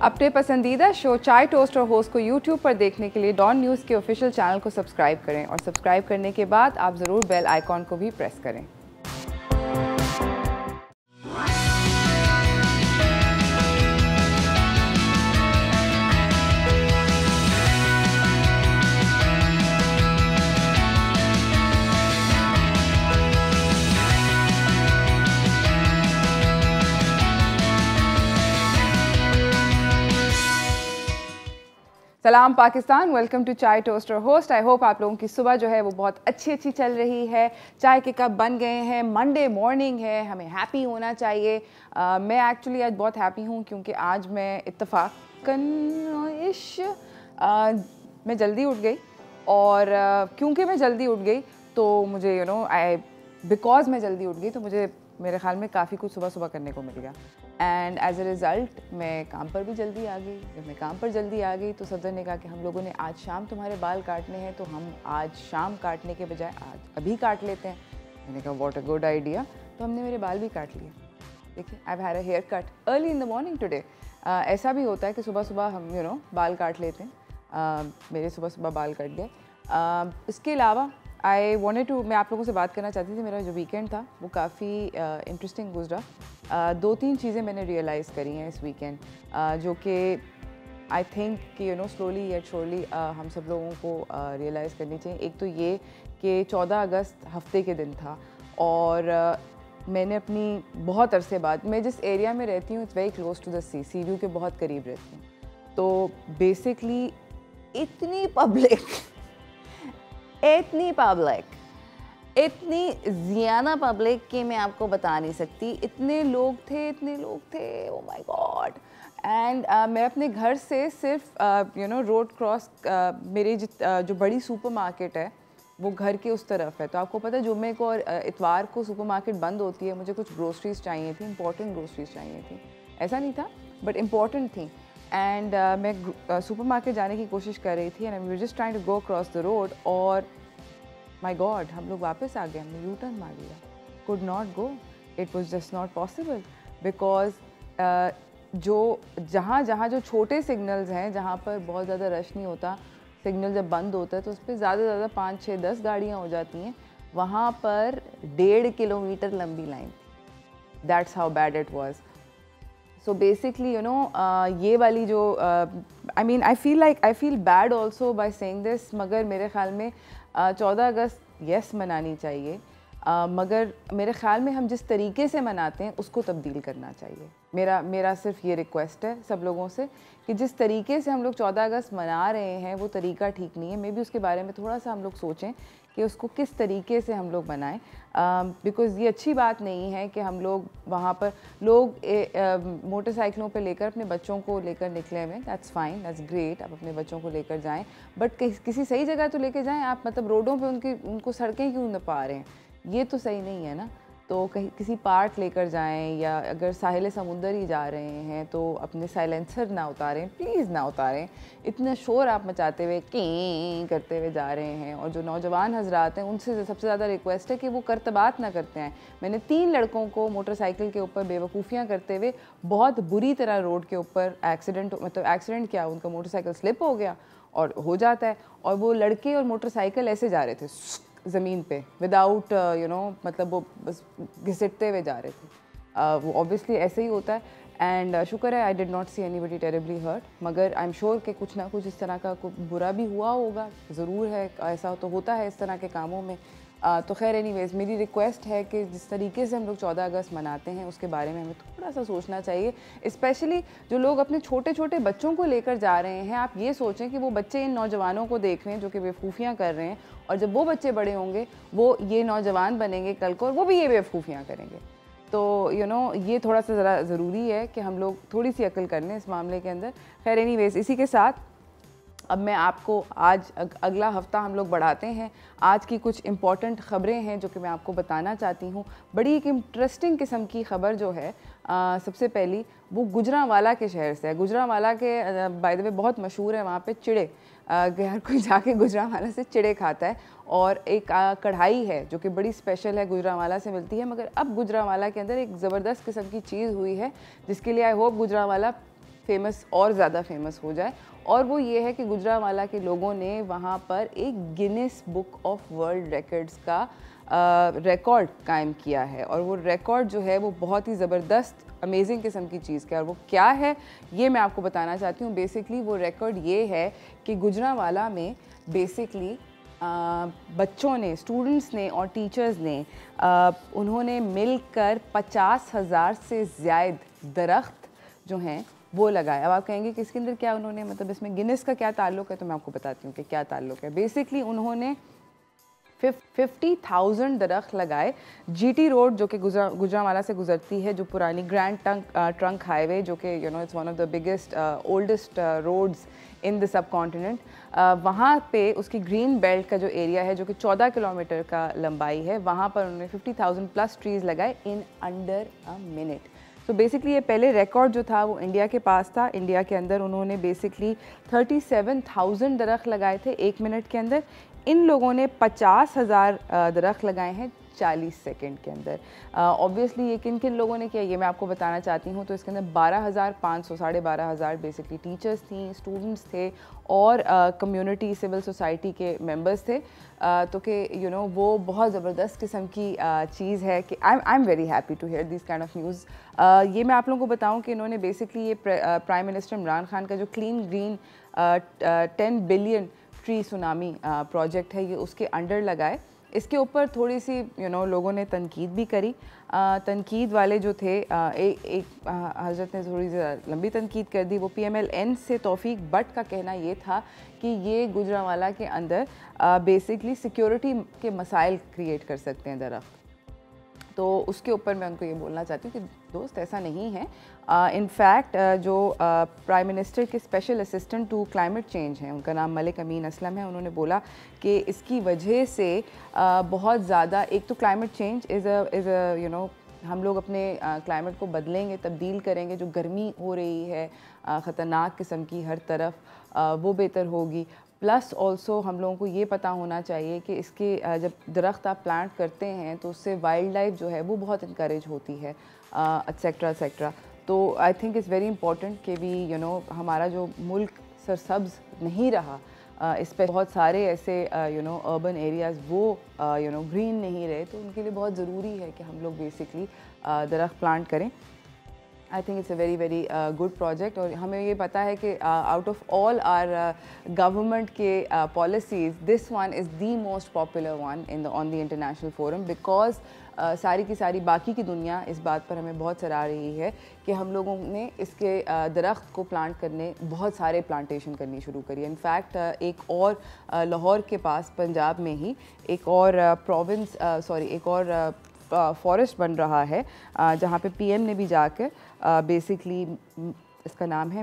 अपने पसंदीदा शो चाय टोस्ट और होस्ट को यूट्यूब पर देखने के लिए डॉन न्यूज़ के ऑफिशियल चैनल को सब्सक्राइब करें और सब्सक्राइब करने के बाद आप ज़रूर बेल आइकॉन को भी प्रेस करें। सलाम पाकिस्तान, वेलकम टू चाय टोस्ट और होस्ट। आई होप आप लोगों की सुबह जो है वो बहुत अच्छी चल रही है। चाय के कप बन गए हैं, मंडे मॉर्निंग है, हमें हैप्पी होना चाहिए। मैं एक्चुअली आज बहुत हैप्पी हूँ क्योंकि आज मैं इत्तफाकन मैं जल्दी उठ गई और क्योंकि मैं जल्दी उठ गई तो मुझे बिकॉज मैं जल्दी उठ गई तो मुझे मेरे ख्याल में काफ़ी कुछ सुबह सुबह करने को मिल गया एंड एज अ रिज़ल्ट मैं काम पर भी जल्दी आ गई। जब मैं काम पर जल्दी आ गई तो सदर ने कहा कि हम लोगों ने आज शाम तुम्हारे बाल काटने हैं तो हम आज शाम काटने के बजाय आज अभी काट लेते हैं। मैंने कहा व्हाट अ गुड आइडिया, तो हमने मेरे बाल भी काट लिए। देखिए, I have had a haircut early in the morning today. ऐसा भी होता है कि सुबह सुबह हम बाल काट लेते हैं। मेरे सुबह सुबह बाल कट गए। इसके अलावा मैं आप लोगों से बात करना चाहती थी। मेरा जो वीकेंड था वो काफ़ी इंटरेस्टिंग गुजरा। दो तीन चीज़ें मैंने रियलाइज़ करी हैं इस वीकेंड जो कि आई थिंक कि स्लोली या श्योरली हम सब लोगों को रियलाइज़ करनी चाहिए। एक तो ये कि 14 अगस्त हफ्ते के दिन था और मैंने अपनी बहुत अरसे बाद, मैं जिस एरिया में रहती हूँ it's very close to the sea view के बहुत करीब रहती हूँ। तो बेसिकली इतनी ज़्यादा पब्लिक कि मैं आपको बता नहीं सकती। इतने लोग थे, ओ माय गॉड। एंड मैं अपने घर से सिर्फ रोड क्रॉस मेरी जो बड़ी सुपरमार्केट है वो घर के उस तरफ है। तो आपको पता है जुम्मे को और इतवार को सुपरमार्केट बंद होती है। मुझे कुछ ग्रोसरीज चाहिए थी, इंपॉर्टेंट ग्रोसरीज चाहिए थी। ऐसा नहीं था बट इम्पॉर्टेंट थी। एंड मैं सुपरमार्केट जाने की कोशिश कर रही थी and I was just trying to go across the road और माय गॉड हम लोग वापस आ गए। हमने यू टर्न मार लिया। Could not go, it was just not possible because जहाँ जो छोटे सिग्नल्स हैं जहाँ पर बहुत ज़्यादा रश नहीं होता, सिग्नल जब बंद होता है तो उस पर ज़्यादा से ज़्यादा 5, 6, 10 गाड़ियाँ हो जाती हैं। वहाँ पर 1.5 किलोमीटर लंबी line. That's how bad it was. So basically ये वाली जो I feel bad also by saying this, मगर मेरे ख्याल में 14 अगस्त यस मनानी चाहिए, मगर मेरे ख़्याल में हम जिस तरीके से मनाते हैं उसको तब्दील करना चाहिए। मेरा सिर्फ ये रिक्वेस्ट है सब लोगों से कि जिस तरीके से हम लोग 14 अगस्त मना रहे हैं वो तरीका ठीक नहीं है। मे बी उसके बारे में थोड़ा सा हम लोग सोचें कि उसको किस तरीके से हम लोग बनाएं, बिकॉज़ ये अच्छी बात नहीं है कि हम लोग वहाँ पर मोटरसाइकिलों पे लेकर अपने बच्चों को लेकर निकले हुए। दैट्स फाइन, दैट्स ग्रेट, आप अपने बच्चों को लेकर जाएं, बट किसी सही जगह तो लेकर जाएं। आप मतलब रोडों पे उनको सड़कें क्यों न पा रहे हैं, ये तो सही नहीं है ना। तो कहीं किसी पार्क लेकर जाएं या अगर साहिल समुंदर ही जा रहे हैं तो अपने साइलेंसर ना उतारें, प्लीज़ ना उतारें। इतना शोर आप मचाते हुए की करते हुए जा रहे हैं और जो नौजवान हजरात हैं उनसे सबसे ज़्यादा रिक्वेस्ट है कि वो करतबात ना करते हैं। मैंने 3 लड़कों को मोटरसाइकिल के ऊपर बेवकूफ़ियाँ करते हुए बहुत बुरी तरह रोड के ऊपर एक्सीडेंट क्या, उनका मोटरसाइकिल स्लिप हो गया और हो जाता है, और वो लड़के और मोटरसाइकिल ऐसे जा रहे थे ज़मीन पे विदाउट मतलब वो बस घिसटते हुए जा रहे थे। वो ऑब्वियसली ऐसे ही होता है एंड शुक्र है I did not see anybody terribly hurt, मगर आई एम श्योर कि कुछ ना कुछ इस तरह का बुरा भी हुआ होगा, ज़रूर है, ऐसा तो होता है इस तरह के कामों में। तो खैर एनीवेज़ मेरी रिक्वेस्ट है कि जिस तरीके से हम लोग 14 अगस्त मनाते हैं उसके बारे में हमें थोड़ा सा सोचना चाहिए। स्पेशली जो लोग अपने छोटे छोटे बच्चों को लेकर जा रहे हैं, आप ये सोचें कि वो बच्चे इन नौजवानों को देख रहे हैं जो कि बेवकूफ़ियाँ कर रहे हैं, और जब वो बच्चे बड़े होंगे वो ये नौजवान बनेंगे कल को और वो भी ये बेवकूफ़ियाँ करेंगे। तो ये थोड़ा सा ज़रा ज़रूरी है कि हम लोग थोड़ी सी अक्ल कर लें इस मामले के अंदर। खैर एनीवेज़ इसी के साथ अब मैं आपको आज अगला हफ़्ता हम लोग बढ़ाते हैं। आज की कुछ इम्पॉर्टेंट ख़बरें हैं जो कि मैं आपको बताना चाहती हूँ। बड़ी एक इंटरेस्टिंग किस्म की ख़बर जो है सबसे पहली वो गुजरांवाला के शहर से है। गुजरांवाला के बाय द वे बहुत मशहूर है वहाँ पे चिड़े। हर कोई जाके गुजरांवाला से चिड़े खाता है और एक कढ़ाई है जो कि बड़ी स्पेशल है, गुजरांवाला से मिलती है। मगर अब गुजरांवाला के अंदर एक ज़बरदस्त किस्म की चीज़ हुई है जिसके लिए आई होप गुजरांवाला फेमस और ज़्यादा फेमस हो जाए, और वो ये है कि गुजरांवाला के लोगों ने वहाँ पर एक Guinness book of world records का रिकॉर्ड कायम किया है। और वो रिकॉर्ड जो है वो बहुत ही ज़बरदस्त अमेजिंग किस्म की चीज़ का है, और वो क्या है ये मैं आपको बताना चाहती हूँ। बेसिकली वो रिकॉर्ड ये है कि गुजरांवाला में बेसिकली बच्चों ने, स्टूडेंट्स ने और टीचर्स ने उन्होंने मिलकर 50,000 से ज़्यादा दरख्त जो हैं वो लगाए। अब आप कहेंगे कि इसके अंदर क्या उन्होंने, मतलब इसमें गिनीज का क्या ताल्लुक़ है, तो मैं आपको बताती हूँ कि क्या ताल्लुक़ है। बेसिकली उन्होंने 50,000 दरख्त लगाए। जीटी रोड जो कि गुजरांवाला से गुजरती है, जो पुरानी ग्रैंड ट्रंक हाईवे, जो कि it's one of the biggest oldest roads in the subcontinent, वहाँ पे उसकी ग्रीन बेल्ट का जो एरिया है जो कि 14 किलोमीटर का लंबाई है, वहाँ पर उन्होंने 50,000 प्लस ट्रीज़ लगाए इन अंडर अ मिनट। तो बेसिकली ये पहले रिकॉर्ड जो था वो इंडिया के पास था। इंडिया के अंदर उन्होंने बेसिकली 37,000 दरख्त लगाए थे 1 मिनट के अंदर। इन लोगों ने 50,000 दरख्त लगाए हैं 40 सेकंड के अंदर। ऑब्वियसली ये किन किन लोगों ने किया ये मैं आपको बताना चाहती हूँ। तो इसके अंदर 12,500 12,500 बेसिकली टीचर्स थी, स्टूडेंट्स थे और कम्युनिटी सिविल सोसाइटी के मेंबर्स थे। तो कि वो बहुत ज़बरदस्त किस्म की चीज़ है कि I am very happy to hear this kind of news. ये मैं आप लोगों को बताऊँ कि इन्होंने बेसिकली ये प्राइम मिनिस्टर इमरान खान का जो clean green 10 billion tree tsunami project है, ये उसके अंडर लगाए। इसके ऊपर थोड़ी सी लोगों ने तनकीद भी करी। तनकीद वाले जो थे, एक हज़रत ने थोड़ी सी लंबी तनकीद कर दी। वो PMLN से तौफीक बट का कहना ये था कि ये गुजरांवाला के अंदर बेसिकली सिक्योरिटी के मसाइल क्रिएट कर सकते हैं दरख्त। तो उसके ऊपर मैं उनको ये बोलना चाहती हूँ कि दोस्त ऐसा नहीं है। इनफैक्ट जो प्राइम मिनिस्टर के special assistant to climate change हैं, उनका नाम मलिक अमीन असलम है, उन्होंने बोला कि इसकी वजह से बहुत ज़्यादा, एक तो क्लाइमेट चेंज इज़ अ हम लोग अपने क्लाइमेट को बदलेंगे, तब्दील करेंगे। जो गर्मी हो रही है ख़तरनाक किस्म की हर तरफ, वो बेहतर होगी। प्लस ऑल्सो हम लोगों को ये पता होना चाहिए कि इसके जब दरख्त आप प्लांट करते हैं तो उससे वाइल्ड लाइफ जो है वो बहुत इनकरेज होती है, एट्सेट्रा एट्सेट्रा। तो आई थिंक इट्स वेरी इंपॉर्टेंट कि भी हमारा जो मुल्क सरसब्ज़ नहीं रहा, इस पर बहुत सारे ऐसे अर्बन एरियाज़ वो ग्रीन नहीं रहे, तो उनके लिए बहुत ज़रूरी है कि हम लोग बेसिकली दरख्त प्लांट करें। I think it's a very very good project. और हमें ये पता है कि out of all our government के policies, this one is the most popular one on the international forum, because सारी की सारी बाकी की दुनिया इस बात पर हमें बहुत सराह रही है कि हम लोगों ने इसके दरख्त को प्लांट करने, बहुत सारे प्लांटेशन करनी शुरू करी है। इनफैक्ट एक और लाहौर के पास पंजाब में ही एक और प्रोविंस एक और फॉरेस्ट बन रहा है जहाँ पे PM ने भी जाकर बेसिकली, इसका नाम है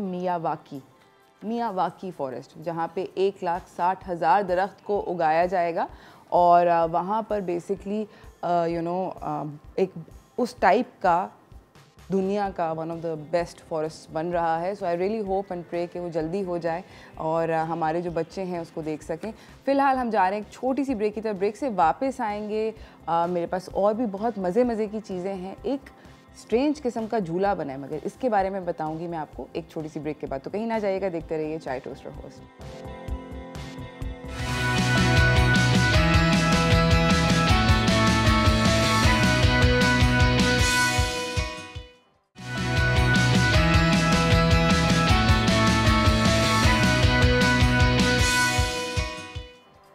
मियावाकी फॉरेस्ट, जहाँ पे 1,60,000 दरख्त को उगाया जाएगा। और वहाँ पर बेसिकली एक उस टाइप का दुनिया का one of the best forest बन रहा है। So I really hope and pray कि वो जल्दी हो जाए और हमारे जो बच्चे हैं उसको देख सकें। फ़िलहाल हम जा रहे हैं एक छोटी सी ब्रेक की तरफ। ब्रेक से वापस आएंगे, मेरे पास और भी बहुत मज़े की चीज़ें हैं। एक स्ट्रेंज किस्म का झूला बना है, मगर इसके बारे में बताऊंगी मैं आपको एक छोटी सी ब्रेक के बाद। तो कहीं ना जाइएगा, देखते रहिए चाय toaster host.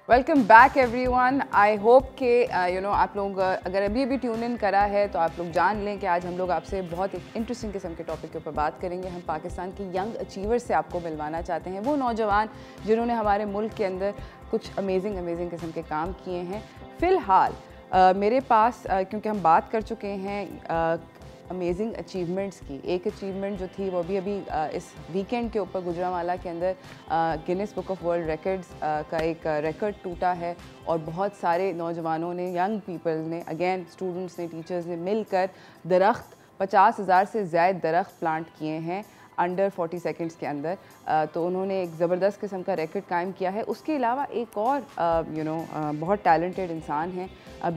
Welcome back everyone. I hope कि आप लोग अगर अभी ट्यून इन करा है तो आप लोग जान लें कि आज हम लोग आपसे बहुत एक इंटरेस्टिंग किस्म के टॉपिक के ऊपर बात करेंगे। हम पाकिस्तान की यंग अचीवर्स से आपको मिलवाना चाहते हैं, वो नौजवान जिन्होंने हमारे मुल्क के अंदर कुछ अमेजिंग किस्म के काम किए हैं। फ़िलहाल मेरे पास क्योंकि हम बात कर चुके हैं अमेजिंग अचीवमेंट्स की, एक अचीवमेंट जो थी वो अभी इस वीकेंड के ऊपर गुजरांवाला के अंदर Guinness book of world records का एक रिकॉर्ड टूटा है। और बहुत सारे नौजवानों ने, यंग पीपल ने, अगेन स्टूडेंट्स ने, टीचर्स ने मिलकर दरख्त 50,000 से ज़्यादा दरख्त प्लांट किए हैं अंडर 40 सेकंड्स के अंदर। तो उन्होंने एक ज़बरदस्त किस्म का रिकॉर्ड कायम किया है। उसके अलावा एक और बहुत टैलेंटेड इंसान हैं,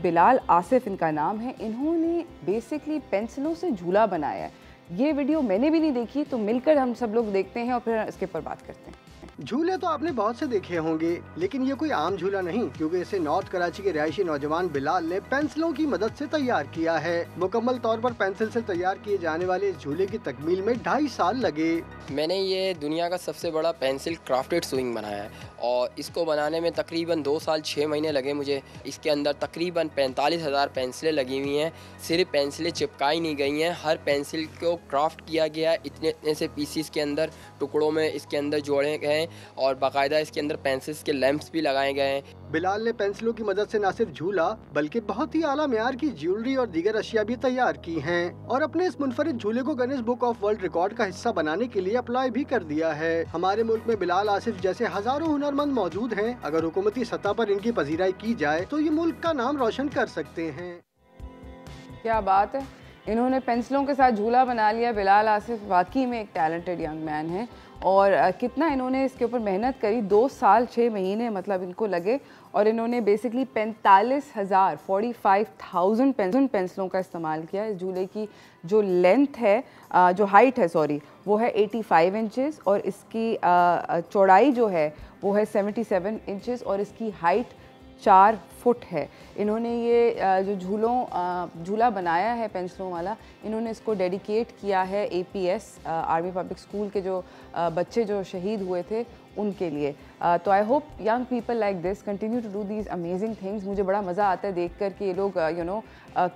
बिलाल आसिफ इनका नाम है। इन्होंने बेसिकली पेंसिलों से झूला बनाया है। ये वीडियो मैंने भी नहीं देखी, तो मिलकर हम सब लोग देखते हैं और फिर इसके ऊपर बात करते हैं। झूले तो आपने बहुत से देखे होंगे, लेकिन ये कोई आम झूला नहीं, क्योंकि इसे नॉर्थ कराची के रिहायशी नौजवान बिलाल ने पेंसिलों की मदद से तैयार किया है। मुकम्मल तौर पर पेंसिल से तैयार किए जाने वाले इस झूले की तकमील में 2.5 साल लगे। मैंने ये दुनिया का सबसे बड़ा पेंसिल क्राफ्टेड स्विंग बनाया है और इसको बनाने में तकरीबन 2 साल 6 महीने लगे मुझे। इसके अंदर तकरीबन 45,000 पेंसिलें लगी हुई हैं। सिर्फ पेंसिलें चिपकाई नहीं गई हैं, हर पेंसिल को क्राफ्ट किया गया है। इतने इतने से पीसीस के अंदर, टुकड़ों में इसके अंदर जोड़े गए हैं और बाकायदा इसके अंदर पेंसिल्स के लैंप्स भी लगाए गए हैं। बिलाल ने पेंसिलों की मदद से न सिर्फ झूला बल्कि बहुत ही आला म्यार की ज्वेलरी और दीगर अशिया भी तैयार की हैं और अपने इस मुनफरिद झूले को Guinness book of world record का हिस्सा बनाने के लिए अप्लाई भी कर दिया है। हमारे मुल्क में बिलाल आसिफ जैसे हजारों हुनरमंद मौजूद हैं। अगर हुकूमती सतह पर इनकी पजीराई की जाए तो ये मुल्क का नाम रोशन कर सकते हैं। क्या बात है, इन्होंने पेंसिलों के साथ झूला बना लिया। बिलाल आसिफ वाकई में एक टैलेंटेड यंग मैन है और कितना इन्होंने इसके ऊपर मेहनत करी, 2 साल 6 महीने मतलब इनको लगे और इन्होंने बेसिकली 45,000 पेंसिलों का इस्तेमाल किया। इस झूले की जो लेंथ है, जो हाइट है सॉरी, वो है 85 इंचेस और इसकी चौड़ाई जो है वो है 77 इंचेस और इसकी हाइट 4 फुट है। इन्होंने ये जो झूला बनाया है पेंसिलों वाला, इन्होंने इसको डेडिकेट किया है APS आर्मी पब्लिक स्कूल के जो बच्चे जो शहीद हुए थे उनके लिए। तो I hope young people like this continue to do these amazing things. मुझे बड़ा मज़ा आता है देख कर कि ये लोग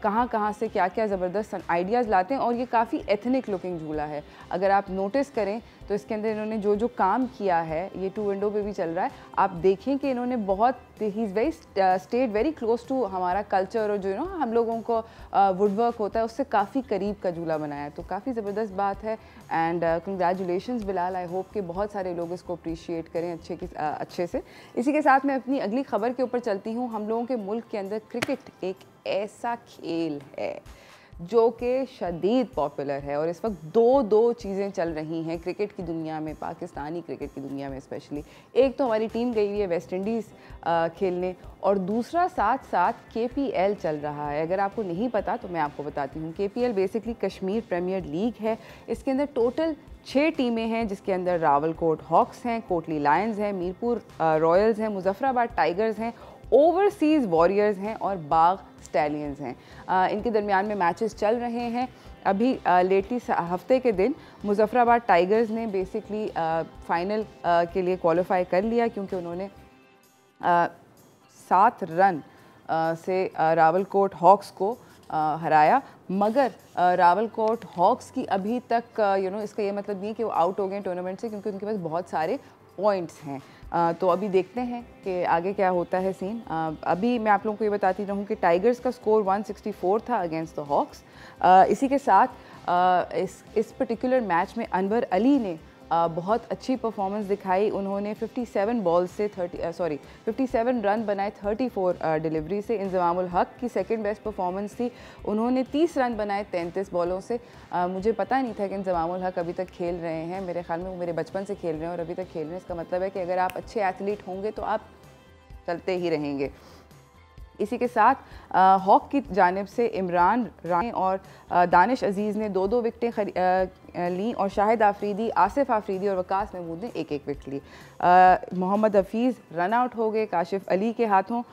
कहाँ से क्या ज़बरदस्त आइडियाज़ लाते हैं और ये काफ़ी एथनिक लुकिंग झूला है। अगर आप नोटिस करें तो इसके अंदर इन्होंने जो काम किया है, ये 2 विंडो पे भी चल रहा है, आप देखें कि इन्होंने बहुत ही स्टेड वेरी क्लोज टू हमारा कल्चर और जो हम लोगों को वुडवर्क होता है उससे काफ़ी करीब का झूला बनाया है। तो काफ़ी ज़बरदस्त बात है and congratulations Bilal. I hope कि बहुत सारे लोग इसको अप्रिशिएट करें अच्छे से। इसी के साथ मैं अपनी अगली खबर के ऊपर चलती हूँ। हम लोगों के मुल्क के अंदर क्रिकेट एक ऐसा खेल है जो कि शदीद पॉपुलर है और इस वक्त दो चीज़ें चल रही हैं क्रिकेट की दुनिया में, पाकिस्तानी क्रिकेट की दुनिया में स्पेशली। एक तो हमारी टीम गई हुई है वेस्ट इंडीज़ खेलने और दूसरा साथ साथ KPL चल रहा है। अगर आपको नहीं पता तो मैं आपको बताती हूँ। KPL basically Kashmir premier league है। इसके अंदर टोटल 6 टीमें हैं जिसके अंदर रावलकोट हॉक्स हैं, कोटली लायंस हैं, मीरपुर रॉयल्स हैं, मुजफ्फराबाद टाइगर्स हैं, ओवरसीज़ वॉरियर्स हैं और बाग स्टैलियंस हैं। इनके दरमियान में मैचेस चल रहे हैं। अभी लेटली हफ्ते के दिन मुजफ्फराबाद टाइगर्स ने बेसिकली फाइनल के लिए क्वालिफाई कर लिया क्योंकि उन्होंने 7 रन से रावलकोट हॉक्स को हराया। मगर रावलकोट हॉक्स की अभी तक इसका ये मतलब नहीं है कि वो आउट हो गए टूर्नामेंट से, क्योंकि उनके पास बहुत सारे पॉइंट्स हैं। तो अभी देखते हैं कि आगे क्या होता है सीन। अभी मैं आप लोगों को ये बताती रहूँ कि टाइगर्स का स्कोर 164 था अगेंस्ट द हॉक्स। इसी के साथ इस पर्टिकुलर मैच में अनवर अली ने बहुत अच्छी परफॉर्मेंस दिखाई। उन्होंने 57 रन बनाए 34 डिलीवरी से। इंजमामुल हक की सेकंड बेस्ट परफॉर्मेंस थी, उन्होंने 30 रन बनाए 33 बॉलों से। मुझे पता नहीं था कि इंजमामुल हक अभी तक खेल रहे हैं। मेरे ख्याल में वो मेरे बचपन से खेल रहे हैं और अभी तक खेल रहे हैं। इसका मतलब है कि अगर आप अच्छे एथलीट होंगे तो आप चलते ही रहेंगे। इसी के साथ हॉक की जानिब से इमरान रानी और दानिश अजीज़ ने 2-2 विकटें ली और शाहिद आफरीदी, आसिफ आफरीदी और वकास महमूद ने 1-1 विकेट ली। मोहम्मद हफीज़ रन आउट हो गए काशिफ अली के हाथों।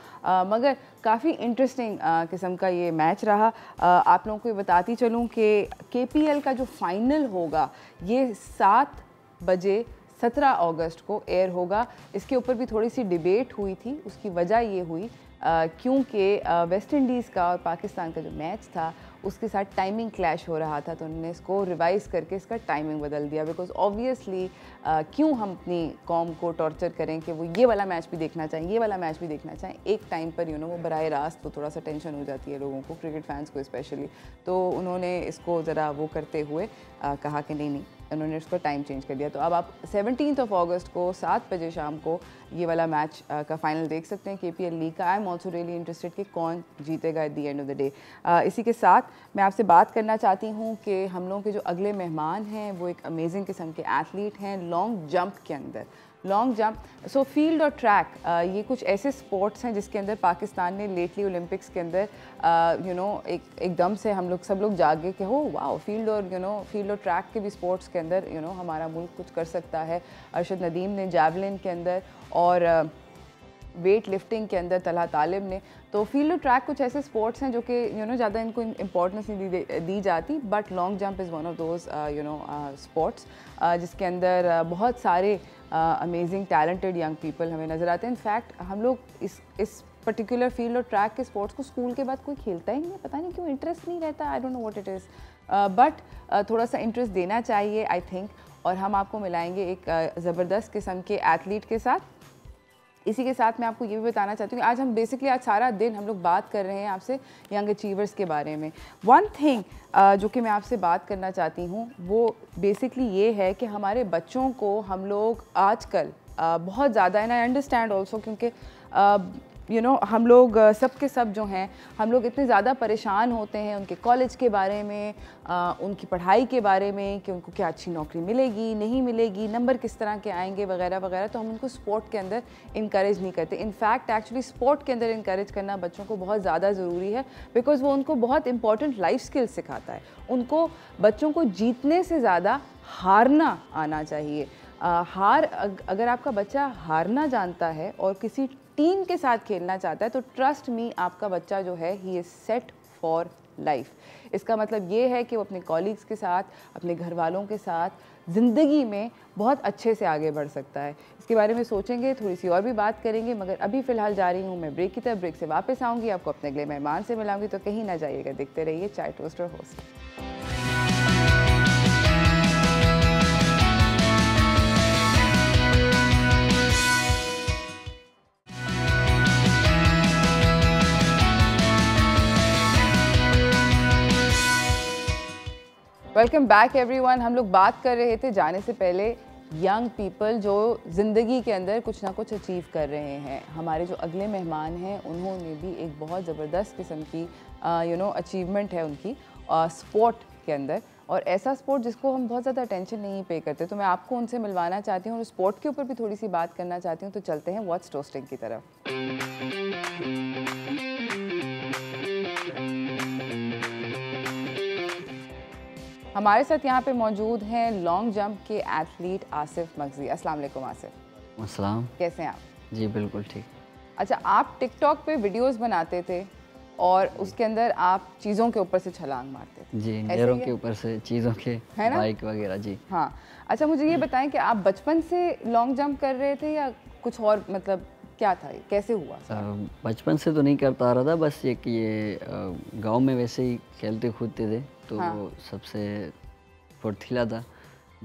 मगर काफ़ी इंटरेस्टिंग किस्म का ये मैच रहा। आप लोगों को ये बताती चलूँ कि KPL का जो फाइनल होगा ये 7 बजे 17 अगस्त को एयर होगा। इसके ऊपर भी थोड़ी सी डिबेट हुई थी। उसकी वजह ये हुई क्योंकि वेस्ट इंडीज़ का और पाकिस्तान का जो मैच था उसके साथ टाइमिंग क्लैश हो रहा था, तो उन्होंने इसको रिवाइज़ करके इसका टाइमिंग बदल दिया। बिकॉज ऑब्वियसली क्यों हम अपनी कौम को टॉर्चर करें कि वो ये वाला मैच भी देखना चाहें, ये वाला मैच भी देखना चाहें एक टाइम पर, वो बराह रास्त, तो थोड़ा सा टेंशन हो जाती है लोगों को, क्रिकेट फैंस को स्पेशली। तो उन्होंने इसको ज़रा वो करते हुए कहा कि नहीं, उन्होंने उसका टाइम चेंज कर दिया। तो अब आप 17 अगस्त को 7 बजे शाम को ये वाला मैच का फाइनल देख सकते हैं KPL लीग का। I am also really interested कि कौन जीतेगा at the end of the day. इसी के साथ मैं आपसे बात करना चाहती हूँ कि हम लोगों के जो अगले मेहमान हैं वो एक अमेजिंग किस्म के एथलीट हैं लॉन्ग जंप के अंदर। लॉन्ग जंप, सो फील्ड और ट्रैक, ये कुछ ऐसे स्पोर्ट्स हैं जिसके अंदर पाकिस्तान ने लेटली ओलंपिक्स के अंदर एकदम से हम लोग सब लोग जागे कि हो वाओ, फील्ड और फील्ड और ट्रैक के भी स्पोर्ट्स के अंदर हमारा मुल्क कुछ कर सकता है। अरशद नदीम ने जैवलिन के अंदर और वेट लिफ्टिंग के अंदर तलहा तालिब ने। तो फील्ड और ट्रैक कुछ ऐसे स्पोर्ट्स हैं जो कि ज़्यादा इनको इम्पोर्टेंस नहीं दी जाती, but long jump is one of those sports जिसके अंदर बहुत सारे अमेजिंग टैलेंटेड यंग पीपल हमें नज़र आते हैं। इनफैक्ट हम लोग इस पर्टिकुलर फील्ड और ट्रैक के स्पोर्ट्स को स्कूल के बाद कोई खेलता ही नहीं है, पता नहीं क्यों, इंटरेस्ट नहीं रहता, I don't know what it is, but थोड़ा सा इंटरेस्ट देना चाहिए आई थिंक। और हम आपको मिलाएंगे एक ज़बरदस्त किस्म के एथलीट के साथ। इसी के साथ मैं आपको ये भी बताना चाहती हूँ, आज हम बेसिकली आज सारा दिन हम लोग बात कर रहे हैं आपसे यंग अचीवर्स के बारे में। वन थिंग जो कि मैं आपसे बात करना चाहती हूँ वो बेसिकली ये है कि हमारे बच्चों को हम लोग आजकल बहुत ज़्यादा, एंड आई अंडरस्टैंड ऑल्सो, क्योंकि हम लोग सब के सब जो हैं हम लोग इतने ज़्यादा परेशान होते हैं उनके कॉलेज के बारे में, उनकी पढ़ाई के बारे में कि उनको क्या अच्छी नौकरी मिलेगी नहीं मिलेगी, नंबर किस तरह के आएंगे वगैरह वगैरह, तो हम उनको स्पोर्ट के अंदर इनकरेज नहीं करते। इनफैक्ट एक्चुअली स्पोर्ट के अंदर इनकरेज करना बच्चों को बहुत ज़्यादा ज़रूरी है, बिकॉज़ वो उनको बहुत इंपॉर्टेंट लाइफ स्किल्स सिखाता है। उनको बच्चों को जीतने से ज़्यादा हारना आना चाहिए। अगर आपका बच्चा हारना जानता है और किसी टीम के साथ खेलना चाहता है तो ट्रस्ट मी, आपका बच्चा जो है he is set for life. इसका मतलब ये है कि वो अपने कॉलीग्स के साथ, अपने घर वालों के साथ ज़िंदगी में बहुत अच्छे से आगे बढ़ सकता है। इसके बारे में सोचेंगे, थोड़ी सी और भी बात करेंगे, मगर अभी फ़िलहाल जा रही हूँ मैं ब्रेक की तरफ। ब्रेक से वापस आऊँगी, आपको अपने अगले मेहमान से मिलाऊंगी, तो कहीं ना जाइएगा, देखते रहिए चाय टोस्ट और होस्ट। Welcome back everyone. हम लोग बात कर रहे थे जाने से पहले यंग पीपल जो ज़िंदगी के अंदर कुछ ना कुछ अचीव कर रहे हैं। हमारे जो अगले मेहमान हैं उन्होंने भी एक बहुत ज़बरदस्त किस्म की अचीवमेंट है उनकी स्पोर्ट के अंदर, और ऐसा स्पोर्ट जिसको हम बहुत ज़्यादा अटेंशन नहीं पे करते। तो मैं आपको उनसे मिलवाना चाहती हूँ और स्पोर्ट के ऊपर भी थोड़ी सी बात करना चाहती हूँ। तो चलते हैं व्हाट्स टोस्टिंग की तरफ। हमारे साथ यहाँ पे मौजूद हैं लॉन्ग जंप के एथलीट आसिफ मगजी। अस्सलाम वालेकुम आसिफ। अस्सलाम। कैसे हैं आप? जी बिल्कुल ठीक। अच्छा, आप टिकटॉक पे वीडियोस बनाते थे और उसके अंदर आप चीज़ों के ऊपर से छलांग मारते थे। जी, नहरों के ऊपर से, चीज़ों के, है ना, बाइक वगैरह। जी हाँ। अच्छा, मुझे ये बताएं कि आप बचपन से लॉन्ग जंप कर रहे थे या कुछ और, मतलब क्या था, ये कैसे हुआ? बचपन से तो नहीं करता रहा था, बस ये गांव में वैसे ही खेलते कूदते थे तो हाँ। सबसे फुर्तीला था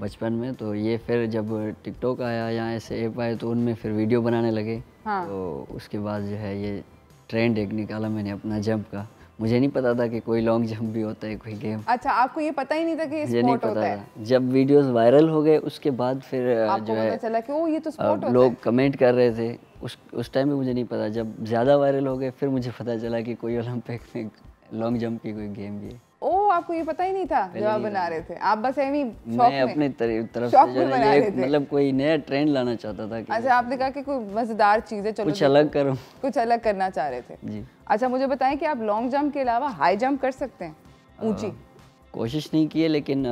बचपन में। तो ये फिर जब टिकटॉक आया या ऐसे ऐप आए तो उनमें फिर वीडियो बनाने लगे। हाँ। तो उसके बाद जो है ये ट्रेंड एक निकाला मैंने अपना जंप का। मुझे नहीं पता था कि कोई लॉन्ग जंप भी होता है, कोई गेम। अच्छा, आपको ये पता ही नहीं था कि ये स्पोर्ट होता है? जब वीडियोस वायरल हो गए उसके बाद फिर जो है पता चला कि ओ ये तो स्पोर्ट होता है। लोग कमेंट कर रहे थे। उस टाइम में मुझे नहीं पता। जब ज़्यादा वायरल हो गए फिर मुझे पता चला कि कोई ओलंपिक में लॉन्ग जंप की कोई गेम भी है। ओ, आपको ये पता ही नहीं था जब आप बना रहे थे? आप बस ऐसे ही मैं अपनी तरफ से जो है मतलब कोई नया ट्रेंड लाना चाहता था कि अच्छा, आपने कहा कि कोई मजेदार चीज़ है, चलो कुछ अलग करूं, कुछ अलग करना चाह रहे थे। जी। अच्छा, मुझे बताएं कि आप लॉन्ग जंप के अलावा हाई जंप कर सकते हैं? ऊंची कोशिश नहीं की है, लेकिन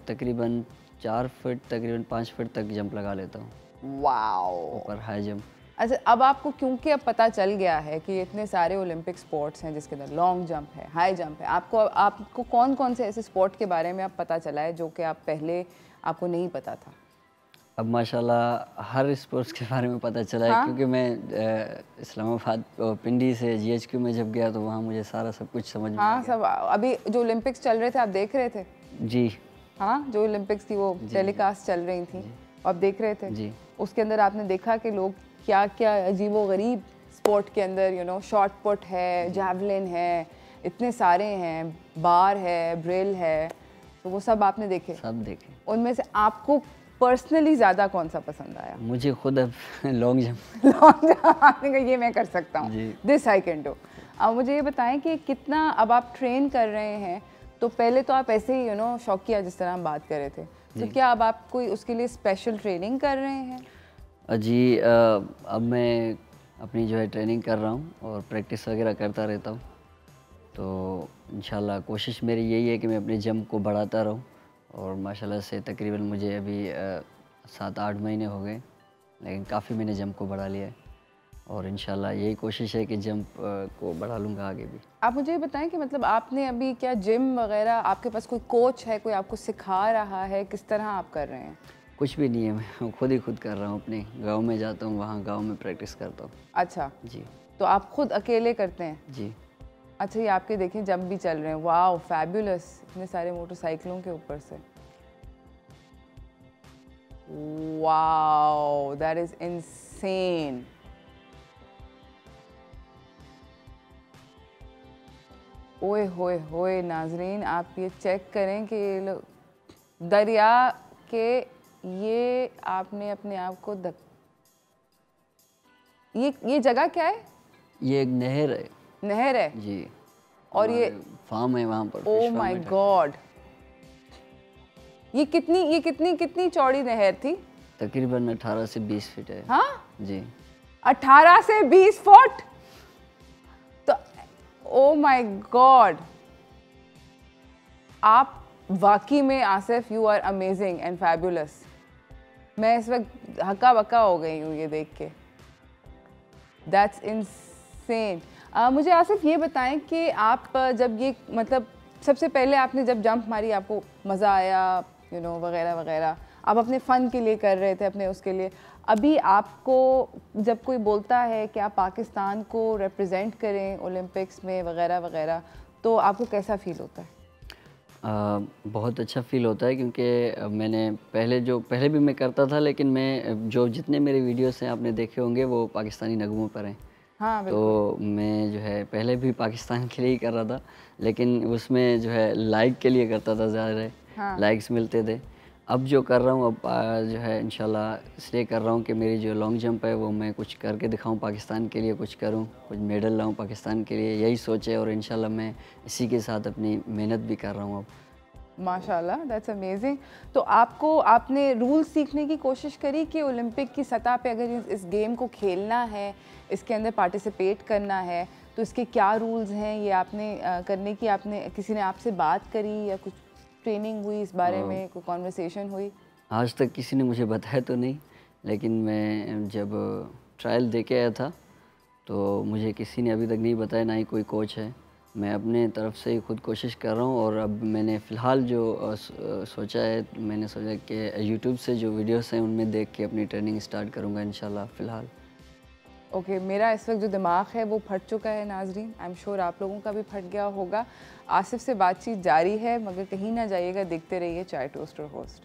तकरीबन 4 फीट तकरीबन 5 फीट तक जंप लगा लेता हूँ। वाओ। ऊपर हाई जंप। अच्छा, अब आपको क्योंकि अब पता चल गया है कि इतने सारे ओलंपिक स्पोर्ट्स हैं जिसके अंदर लॉन्ग जंप है, हाई जंप है, आपको कौन कौन से ऐसे स्पोर्ट के बारे में आप पता चला है जो कि आप पहले आपको नहीं पता था? अब माशाल्लाह हर स्पोर्ट्स के बारे में पता चला है, क्योंकि मैं इस्लामाबाद पिंडी से GHQ में जब गया तो वहाँ मुझे सारा सब कुछ समझ में आ गया। सब अभी जो ओलंपिक्स चल रहे थे आप देख रहे थे? जी हाँ, जो ओलंपिक्स थी वो टेलीकास्ट चल रही थी, आप देख रहे थे? जी। उसके अंदर आपने देखा कि लोग क्या क्या अजीबो-गरीब स्पोर्ट के अंदर शॉट पुट है, जैवलिन है, इतने सारे हैं, बार है, ब्रिल है, तो वो सब आपने देखे? सब देखे। उनमें से आपको पर्सनली ज़्यादा कौन सा पसंद आया? मुझे खुद अब लॉन्ग जंप। लॉन्ग जंप आपने कहा ये मैं कर सकता हूँ, दिस आई कैन डू। अब मुझे ये बताएं कि कितना अब आप ट्रेन कर रहे हैं, तो पहले तो आप ऐसे ही शौकिया जिस तरह हम बात कर रहे थे, तो क्या अब आप कोई उसके लिए स्पेशल ट्रेनिंग कर रहे हैं? जी अब मैं अपनी जो है ट्रेनिंग कर रहा हूँ और प्रैक्टिस वगैरह करता रहता हूँ। तो इंशाल्लाह कोशिश मेरी यही है कि मैं अपने जंप को बढ़ाता रहूँ और माशाल्लाह से तकरीबन मुझे अभी 7-8 महीने हो गए, लेकिन काफ़ी मैंने जंप को बढ़ा लिया है और इंशाल्लाह यही कोशिश है कि जंप को बढ़ा लूँगा आगे भी। आप मुझे ये बताएं कि मतलब आपने अभी क्या जिम वगैरह, आपके पास कोई कोच है, कोई आपको सिखा रहा है, किस तरह आप कर रहे हैं? कुछ भी नहीं है, मैं खुद कर रहा हूँ। अपने गाँव में जाता हूँ, वहाँ गाँव में प्रैक्टिस करता हूँ। अच्छा, जी तो आप खुद अकेले करते हैं? जी। अच्छा, ये आपके देखें जंप भी चल रहे हैं, वाओ फैबुलस, इतने सारे मोटरसाइकिलों के ऊपर से, वाओ दैट इज इनसेन। ओए होए होए नाजरीन, आप ये चेक करें कि ये लोग दरिया के, ये आपने अपने आप को ये जगह क्या है? ये एक नहर है। नहर है जी। और ये फार्म है वहाँ पर। ओ माय गॉड, ये कितनी चौड़ी नहर थी? तकरीबन 18 से 20 फीट है। हाँ जी। 18 से 20 फुट, तो ओ माय गॉड, आप वाकई में Asif, you are amazing and fabulous. मैं इस वक्त हक्का बक्का हो गई हूँ ये देख के, दैट्स इनसेन। मुझे आसिफ ये बताएं कि आप जब ये मतलब सबसे पहले आपने जब जंप मारी, आपको मज़ा आया, यू नो वगैरह वगैरह, आप अपने फ़न के लिए कर रहे थे, अपने उसके लिए। अभी आपको जब कोई बोलता है कि आप पाकिस्तान को रिप्रेजेंट करें ओलंपिक्स में वगैरह वगैरह, तो आपको कैसा फ़ील होता है? बहुत अच्छा फ़ील होता है, क्योंकि मैंने पहले भी मैं करता था, लेकिन मैं जो जितने मेरे वीडियोस हैं आपने देखे होंगे वो पाकिस्तानी नगमों पर हैं। हाँ, तो मैं जो है पहले भी पाकिस्तान के लिए ही कर रहा था, लेकिन उसमें जो है लाइक के लिए करता था ज़्यादा। हाँ। लाइक्स मिलते थे। अब जो कर रहा हूँ, अब जो है इंशाल्लाह इसलिए कर रहा हूँ कि मेरी जो लॉन्ग जंप है वो मैं कुछ करके दिखाऊँ पाकिस्तान के लिए, कुछ करूँ, कुछ मेडल लाऊँ पाकिस्तान के लिए, यही सोच है और इंशाल्लाह मैं इसी के साथ अपनी मेहनत भी कर रहा हूँ अब। माशाल्लाह, दैट्स अमेजिंग। तो आपने रूल सीखने की कोशिश करी कि ओलंपिक की सतह पे अगर इस गेम को खेलना है, इसके अंदर पार्टिसिपेट करना है, तो इसके क्या रूल्स हैं, ये आपने करने की आपने किसी ने आपसे बात करी या कुछ ट्रेनिंग हुई इस बारे में, कोई कॉन्वर्सेशन हुई? आज तक किसी ने मुझे बताया तो नहीं, लेकिन मैं जब ट्रायल दे के आया था तो मुझे किसी ने अभी तक नहीं बताया, ना ही कोई कोच है। मैं अपने तरफ से ही खुद कोशिश कर रहा हूँ और अब मैंने फ़िलहाल जो सोचा है, मैंने सोचा कि यूट्यूब से जो वीडियोस हैं उनमें देख के अपनी ट्रेनिंग स्टार्ट करूँगा इंशाल्लाह फ़िलहाल। ओके, मेरा इस वक्त जो दिमाग है वो फट चुका है नाजरीन, आई एम श्योर आप लोगों का भी फट गया होगा। आसिफ से बातचीत जारी है, मगर कहीं ना जाइएगा, देखते रहिए चाय टोस्ट और होस्ट।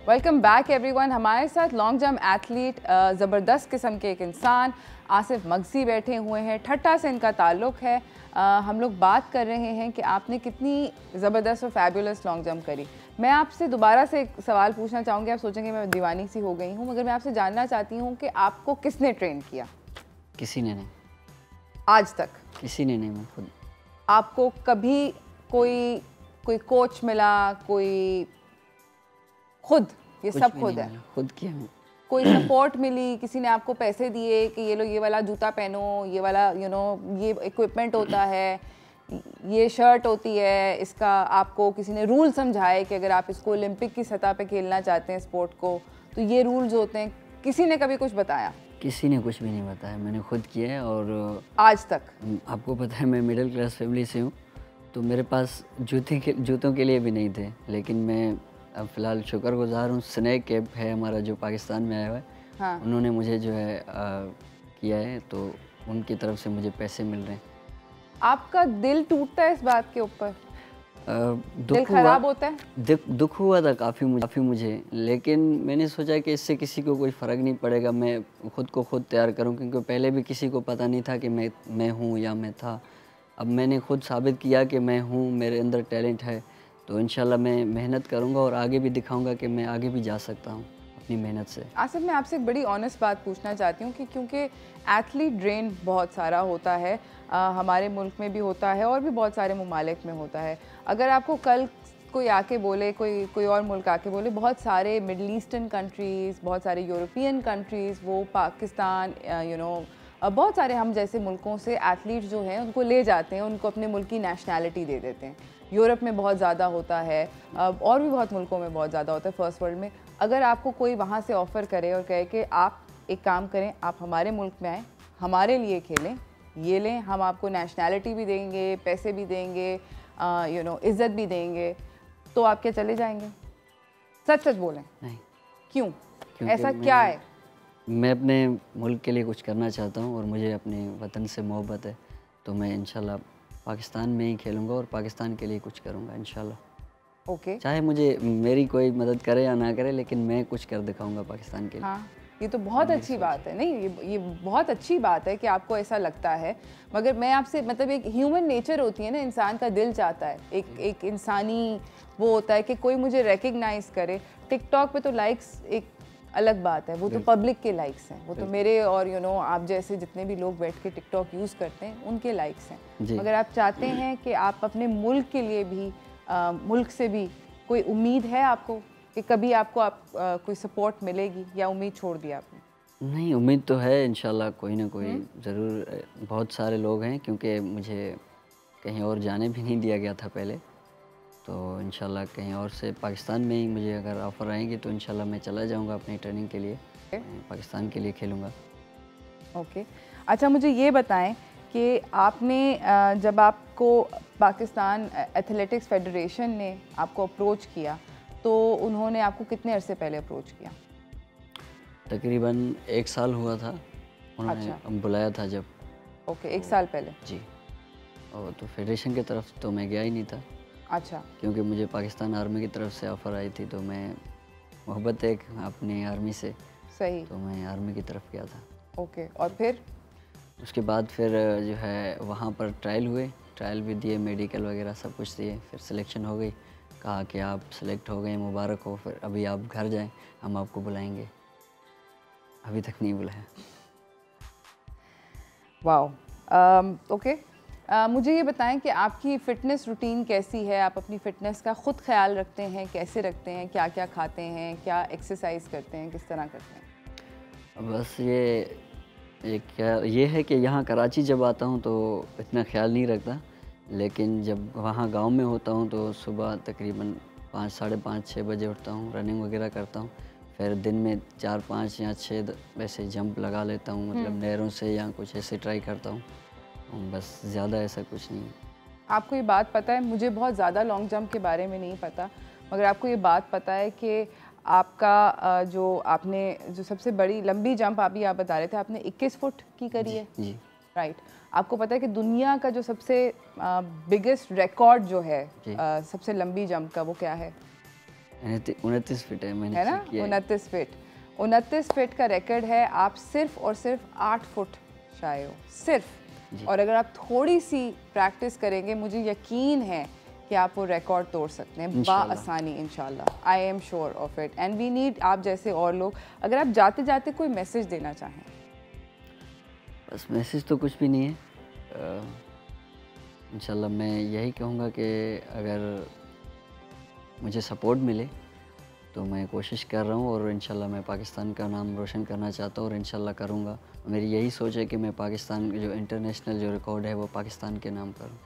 Welcome back everyone. हमारे साथ लॉन्ग जंप एथलीट, ज़बरदस्त किस्म के एक इंसान आसिफ मगसी बैठे हुए हैं। ठट्टा से इनका ताल्लुक़ है। हम लोग बात कर रहे हैं कि आपने कितनी ज़बरदस्त और फैबुलस लॉन्ग जंप करी। मैं आपसे दोबारा से एक सवाल पूछना चाहूँगी, आप सोचेंगे मैं दीवानी सी हो गई हूँ, मगर मैं आपसे जानना चाहती हूँ कि आपको किसने ट्रेन किया? किसी ने नहीं। आज तक किसी ने नहीं, मैं खुद। आपको कभी कोई कोच मिला, कोई खुद, ये सब खुद है? खुद किया मैं। कोई सपोर्ट मिली, किसी ने आपको पैसे दिए कि ये लो ये वाला जूता पहनो, ये वाला ये इक्विपमेंट होता है, ये शर्ट होती है, इसका आपको किसी ने रूल समझाए कि अगर आप इसको ओलंपिक की सतह पे खेलना चाहते हैं स्पोर्ट को, तो ये रूल्स होते हैं? किसी ने कभी कुछ बताया? किसी ने कुछ भी नहीं बताया, मैंने खुद किया है। और आज तक आपको पता है मैं मिडिल क्लास फैमिली से हूँ, तो मेरे पास जूतों के लिए भी नहीं थे, लेकिन मैं अब फ़िलहाल शुक्रगुज़ार हूँ। स्नैक कैप है हमारा जो पाकिस्तान में आया हुआ है। हाँ। उन्होंने मुझे जो है किया है, तो उनकी तरफ से मुझे पैसे मिल रहे हैं। आपका दिल टूटता है इस बात के ऊपर? दिल दुख खराब होता है? दुख हुआ था काफ़ी मुझे, लेकिन मैंने सोचा कि इससे किसी को कोई फ़र्क नहीं पड़ेगा, मैं खुद को खुद तैयार करूं, क्योंकि पहले भी किसी को पता नहीं था कि मैं हूं या मैं था। अब मैंने खुद साबित किया कि मैं हूं, मेरे अंदर टैलेंट है, तो इंशाल्लाह मैं मेहनत करूंगा और आगे भी दिखाऊंगा कि मैं आगे भी जा सकता हूं अपनी मेहनत से। आसिफ, मैं आपसे एक बड़ी ऑनेस्ट बात पूछना चाहती हूँ कि क्योंकि एथलीट ड्रेन बहुत सारा होता है, हमारे मुल्क में भी होता है और भी बहुत सारे ममालिक में होता है। अगर आपको कल कोई आके बोले, कोई और मुल्क आके बोले, बहुत सारे मिडल ईस्टर्न कंट्रीज़, बहुत सारे यूरोपियन कंट्रीज़, वो पाकिस्तान, बहुत सारे हम जैसे मुल्कों से एथलीट जो हैं उनको ले जाते हैं, उनको अपने मुल्क की नेशनैलिटी दे देते हैं। यूरोप में बहुत ज़्यादा होता है, और भी बहुत मुल्कों में बहुत ज़्यादा होता है, फर्स्ट वर्ल्ड में। अगर आपको कोई वहाँ से ऑफ़र करे और कहे कि आप एक काम करें, आप हमारे मुल्क में आएँ, हमारे लिए खेलें, ये लें, हम आपको नेशनैलिटी भी देंगे, पैसे भी देंगे, इज़्ज़त भी देंगे, तो आप क्या चले जाएंगे? सच सच बोलें। नहीं। क्यों? ऐसा क्या है? मैं अपने मुल्क के लिए कुछ करना चाहता हूँ और मुझे अपने वतन से मोहब्बत है, तो मैं इंशाल्लाह पाकिस्तान में ही खेलूँगा और पाकिस्तान के लिए कुछ करूँगा इंशाल्लाह। ओके। चाहे मुझे मेरी कोई मदद करे या ना करे, लेकिन मैं कुछ कर दिखाऊँगा पाकिस्तान के लिए। हाँ, ये तो बहुत अच्छी बात है। नहीं, ये बहुत अच्छी बात है कि आपको ऐसा लगता है, मगर मैं आपसे मतलब एक ह्यूमन नेचर होती है ना, इंसान का दिल चाहता है, एक इंसानी वो होता है कि कोई मुझे रिकग्नाइज़ करे। टिकटॉक पे तो लाइक्स एक अलग बात है, वो तो पब्लिक के लाइक्स हैं, वो तो मेरे और आप जैसे जितने भी लोग बैठ के टिकटॉक यूज़ करते हैं उनके लाइक्स हैं। मगर आप चाहते हैं कि आप अपने मुल्क के लिए भी, मुल्क से भी कोई उम्मीद है आपको कि कभी आपको कोई सपोर्ट मिलेगी, या उम्मीद छोड़ दी आपने? नहीं, उम्मीद तो है इंशाल्लाह, कोई ना कोई ज़रूर। बहुत सारे लोग हैं, क्योंकि मुझे कहीं और जाने भी नहीं दिया गया था पहले, तो इंशाल्लाह कहीं और से पाकिस्तान में ही मुझे अगर ऑफ़र आएंगे तो इंशाल्लाह मैं चला जाऊंगा अपनी ट्रेनिंग के लिए, पाकिस्तान के लिए खेलूँगा। ओके। अच्छा, मुझे ये बताएं कि आपने जब आपको पाकिस्तान एथलेटिक्स फेडरेशन ने आपको अप्रोच किया, तो उन्होंने आपको कितने अरसे पहले अप्रोच किया? तकरीबन 1 साल हुआ था, उन्होंने अच्छा। बुलाया था जब। ओके, 1 साल पहले। जी। और तो फेडरेशन की तरफ तो मैं गया ही नहीं था। अच्छा। क्योंकि मुझे पाकिस्तान आर्मी की तरफ से ऑफ़र आई थी, तो मैं मोहब्बत है अपनी आर्मी से, सही, तो मैं आर्मी की तरफ गया था। ओके। और फिर उसके बाद फिर जो है वहाँ पर ट्रायल हुए, ट्रायल भी दिए, मेडिकल वगैरह सब कुछ दिए, फिर सिलेक्शन हो गई। कहा कि आप सेलेक्ट हो गए, मुबारक हो, फिर अभी आप घर जाएं, हम आपको बुलाएंगे। अभी तक नहीं बुलाया। वाओ। ओके। मुझे ये बताएं कि आपकी फ़िटनेस रूटीन कैसी है? आप अपनी फ़िटनेस का ख़ुद ख्याल रखते हैं? कैसे रखते हैं? क्या क्या खाते हैं? क्या एक्सरसाइज करते हैं? किस तरह करते हैं? बस ये है कि यहाँ कराची जब आता हूँ तो इतना ख्याल नहीं रखता, लेकिन जब वहाँ गांव में होता हूँ तो सुबह तकरीबन 5, साढ़े 5, 6 बजे उठता हूँ, रनिंग वगैरह करता हूँ, फिर दिन में 4, 5 या 6 वैसे जंप लगा लेता हूँ, मतलब नहरों से या कुछ ऐसे ट्राई करता हूँ, बस ज़्यादा ऐसा कुछ नहीं। आपको ये बात पता है, मुझे बहुत ज़्यादा लॉन्ग जंप के बारे में नहीं पता, मगर आपको ये बात पता है कि आपका जो सबसे बड़ी लंबी जंप आप बता रहे थे, आपने 21 फुट की करी है? जी। राइट। आपको पता है कि दुनिया का जो सबसे बिगेस्ट रिकॉर्ड जो है सबसे लंबी जंप का, वो क्या है? 29 फीट है, मैंने है ना, 29 फीट। 29 फीट का रिकॉर्ड है। आप सिर्फ और सिर्फ 8 फुट शाये हो, सिर्फ। और अगर आप थोड़ी सी प्रैक्टिस करेंगे, मुझे यकीन है कि आप वो रिकॉर्ड तोड़ सकते हैं बाआसानी, इंशाल्लाह। I am sure of it. And we need आप जैसे और लोग। अगर आप जाते जाते कोई मैसेज देना चाहें? बस मैसेज तो कुछ भी नहीं है। इंशाल्लाह मैं यही कहूँगा कि अगर मुझे सपोर्ट मिले तो मैं कोशिश कर रहा हूँ, और इंशाल्लाह मैं पाकिस्तान का नाम रोशन करना चाहता हूँ, और इंशाल्लाह करूँगा। मेरी यही सोच है कि मैं पाकिस्तान जो इंटरनेशनल जो रिकॉर्ड है वो पाकिस्तान के नाम करूँ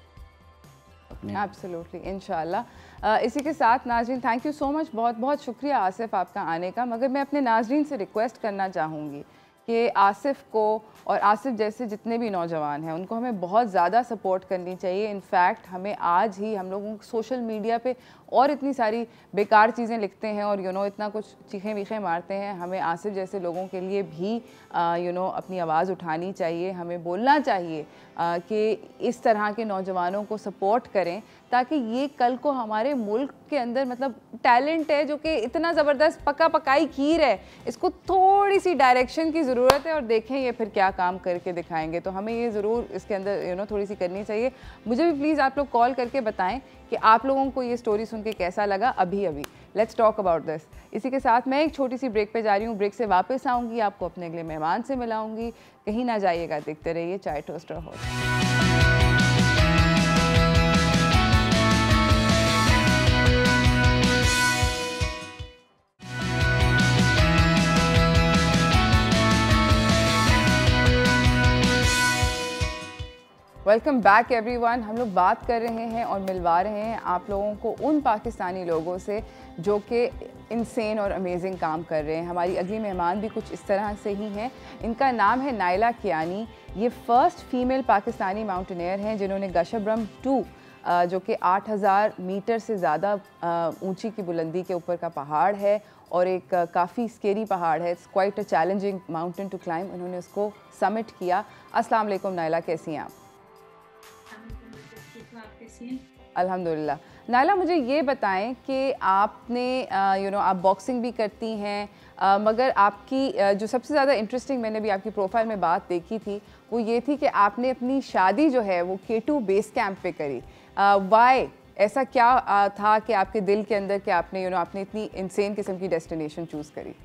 अपने। एब्सोल्युटली, इंशाल्लाह। इसी के साथ नाज़रीन, थैंक यू सो मच, बहुत बहुत शुक्रिया आसिफ आपका आने का। मगर मैं अपने नाज़रीन से रिक्वेस्ट करना चाहूँगी कि आसिफ को और आसिफ जैसे जितने भी नौजवान हैं उनको हमें बहुत ज़्यादा सपोर्ट करनी चाहिए। इनफैक्ट हमें आज ही, हम लोगों सोशल मीडिया पे और इतनी सारी बेकार चीज़ें लिखते हैं और इतना कुछ चीखें वीखें मारते हैं, हमें आसिफ जैसे लोगों के लिए भी अपनी आवाज़ उठानी चाहिए। हमें बोलना चाहिए कि इस तरह के नौजवानों को सपोर्ट करें, ताकि ये कल को हमारे मुल्क के अंदर मतलब टैलेंट है जो कि इतना ज़बरदस्त पकाई खीर है, इसको थोड़ी सी डायरेक्शन की ज़रूरत है, और देखें ये फिर क्या काम करके दिखाएंगे। तो हमें ये ज़रूर इसके अंदर थोड़ी सी करनी चाहिए। मुझे भी प्लीज़ आप लोग कॉल करके बताएं कि आप लोगों को ये स्टोरी सुन के कैसा लगा अभी अभी। Let's talk about this. इसी के साथ मैं एक छोटी सी ब्रेक पे जा रही हूँ, ब्रेक से वापस आऊँगी, आपको अपने अगले मेहमान से मिलाऊंगी। कहीं ना जाइएगा, देखते रहिए चाय टोस्ट और हॉट। Welcome back everyone. हम लोग बात कर रहे हैं और मिलवा रहे हैं आप लोगों को उन पाकिस्तानी लोगों से जो कि इंसेन और अमेजिंग काम कर रहे हैं। हमारी अगली मेहमान भी कुछ इस तरह से ही हैं। इनका नाम है नाइला कियानी। ये फर्स्ट फीमेल पाकिस्तानी माउंटेनियर हैं जिन्होंने गशब्रम 2 जो कि 8000 मीटर से ज़्यादा ऊंची की बुलंदी के ऊपर का पहाड़ है और एक काफ़ी स्केरी पहाड़ है, it's quite a challenging mountain to climb, उन्होंने उसको समिट किया। अस्सलाम वालेकुम नाइला, कैसी हैं आप? अल्हम्दुलिल्लाह। नाइला, मुझे ये बताएं कि आपने आप बॉक्सिंग भी करती हैं, मगर आपकी जो सबसे ज़्यादा इंटरेस्टिंग मैंने भी आपकी प्रोफाइल में बात देखी थी वो ये थी कि आपने अपनी शादी जो है वो K2 बेस कैंप पे करी। वाई, ऐसा क्या था कि आपके दिल के अंदर कि आपने आपने इतनी इंसेन किस्म की डेस्टिनेशन चूज़ करी?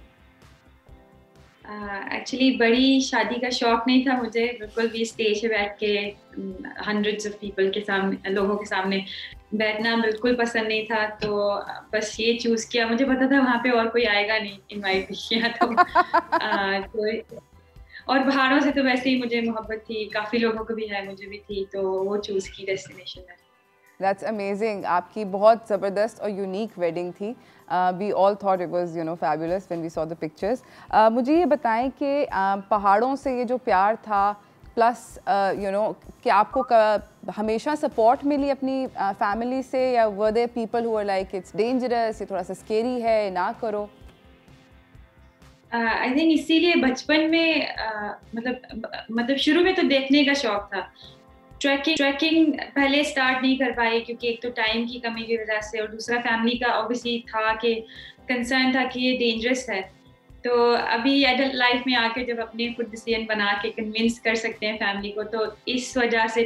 एक्चुअली बड़ी शादी का शौक नहीं था मुझे, बिल्कुल भी स्टेज पे बैठ के हंड्रेड्स ऑफ पीपल के सामने, लोगों के सामने बैठना बिल्कुल पसंद नहीं था। तो बस ये चूज़ किया, मुझे पता था वहाँ पे और कोई आएगा नहीं, इनवाइट भी किया तो और पहाड़ों से तो वैसे ही मुझे मोहब्बत थी, काफ़ी लोगों को भी है, मुझे भी थी, तो वो चूज़ की डेस्टिनेशन है। That's amazing. आपकी बहुत ज़बरदस्त और यूनिक वेडिंग थी। We all thought it was fabulous when we saw the pictures. मुझे ये बताएं कि पहाड़ों से ये जो प्यार था प्लस कि आपको हमेशा सपोर्ट मिली अपनी फैमिली से, या were there people who are like it's dangerous, ये थोड़ा सा स्केरी है, ना करो? आई थिंक इसीलिए बचपन में मतलब शुरू में तो देखने का शौक था। ट्रैकिंग पहले स्टार्ट नहीं कर पाई क्योंकि एक तो टाइम की कमी की वजह से, और दूसरा फैमिली का ऑब्वियसली था कि कंसर्न था कि ये डेंजरस है। तो अभी एडल्ट लाइफ में आके जब अपने खुद डिसीजन बना के कन्विंस कर सकते हैं फैमिली को, तो इस वजह से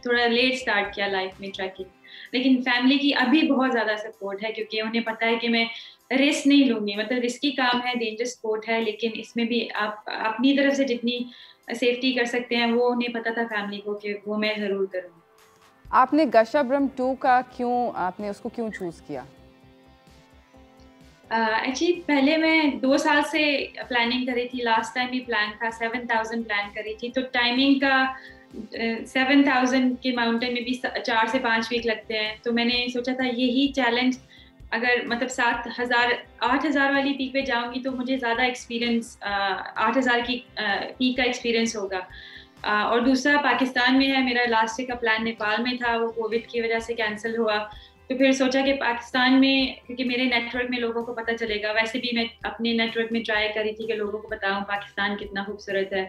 थोड़ा लेट स्टार्ट किया लाइफ में ट्रैकिंग। लेकिन फैमिली की अभी बहुत ज़्यादा सपोर्ट है क्योंकि उन्हें पता है कि मैं रिस्क नहीं लूँगी, मतलब रिस्की काम है, डेंजरस स्पोर्ट है, लेकिन इसमें भी आप अपनी तरफ से जितनी सेफ्टी कर सकते हैं वो उन्हें पता था फैमिली को कि वो मैं ज़रूर करूँगी। आपने गशब्रम 2 का आपने उसको क्यों चूज़ किया? एक्चुअली पहले मैं 2 साल से प्लानिंग करी थी, लास्ट टाइम भी प्लान था, 7000 प्लान करी थी, तो टाइमिंग का 7000 के माउंटेन में भी 4 से 5 वीक लगते हैं, तो मैंने सोचा था यही चैलेंज अगर मतलब 8000 वाली पीक पे जाऊंगी तो मुझे ज़्यादा एक्सपीरियंस 8000 की पीक का एक्सपीरियंस होगा। और दूसरा पाकिस्तान में है, मेरा लास्ट ईयर का प्लान नेपाल में था, वो कोविड की वजह से कैंसिल हुआ, तो फिर सोचा कि पाकिस्तान में, क्योंकि मेरे नेटवर्क में लोगों को पता चलेगा, वैसे भी मैं अपने नेटवर्क में ट्राई करी थी कि लोगों को बताऊं पाकिस्तान कितना खूबसूरत है,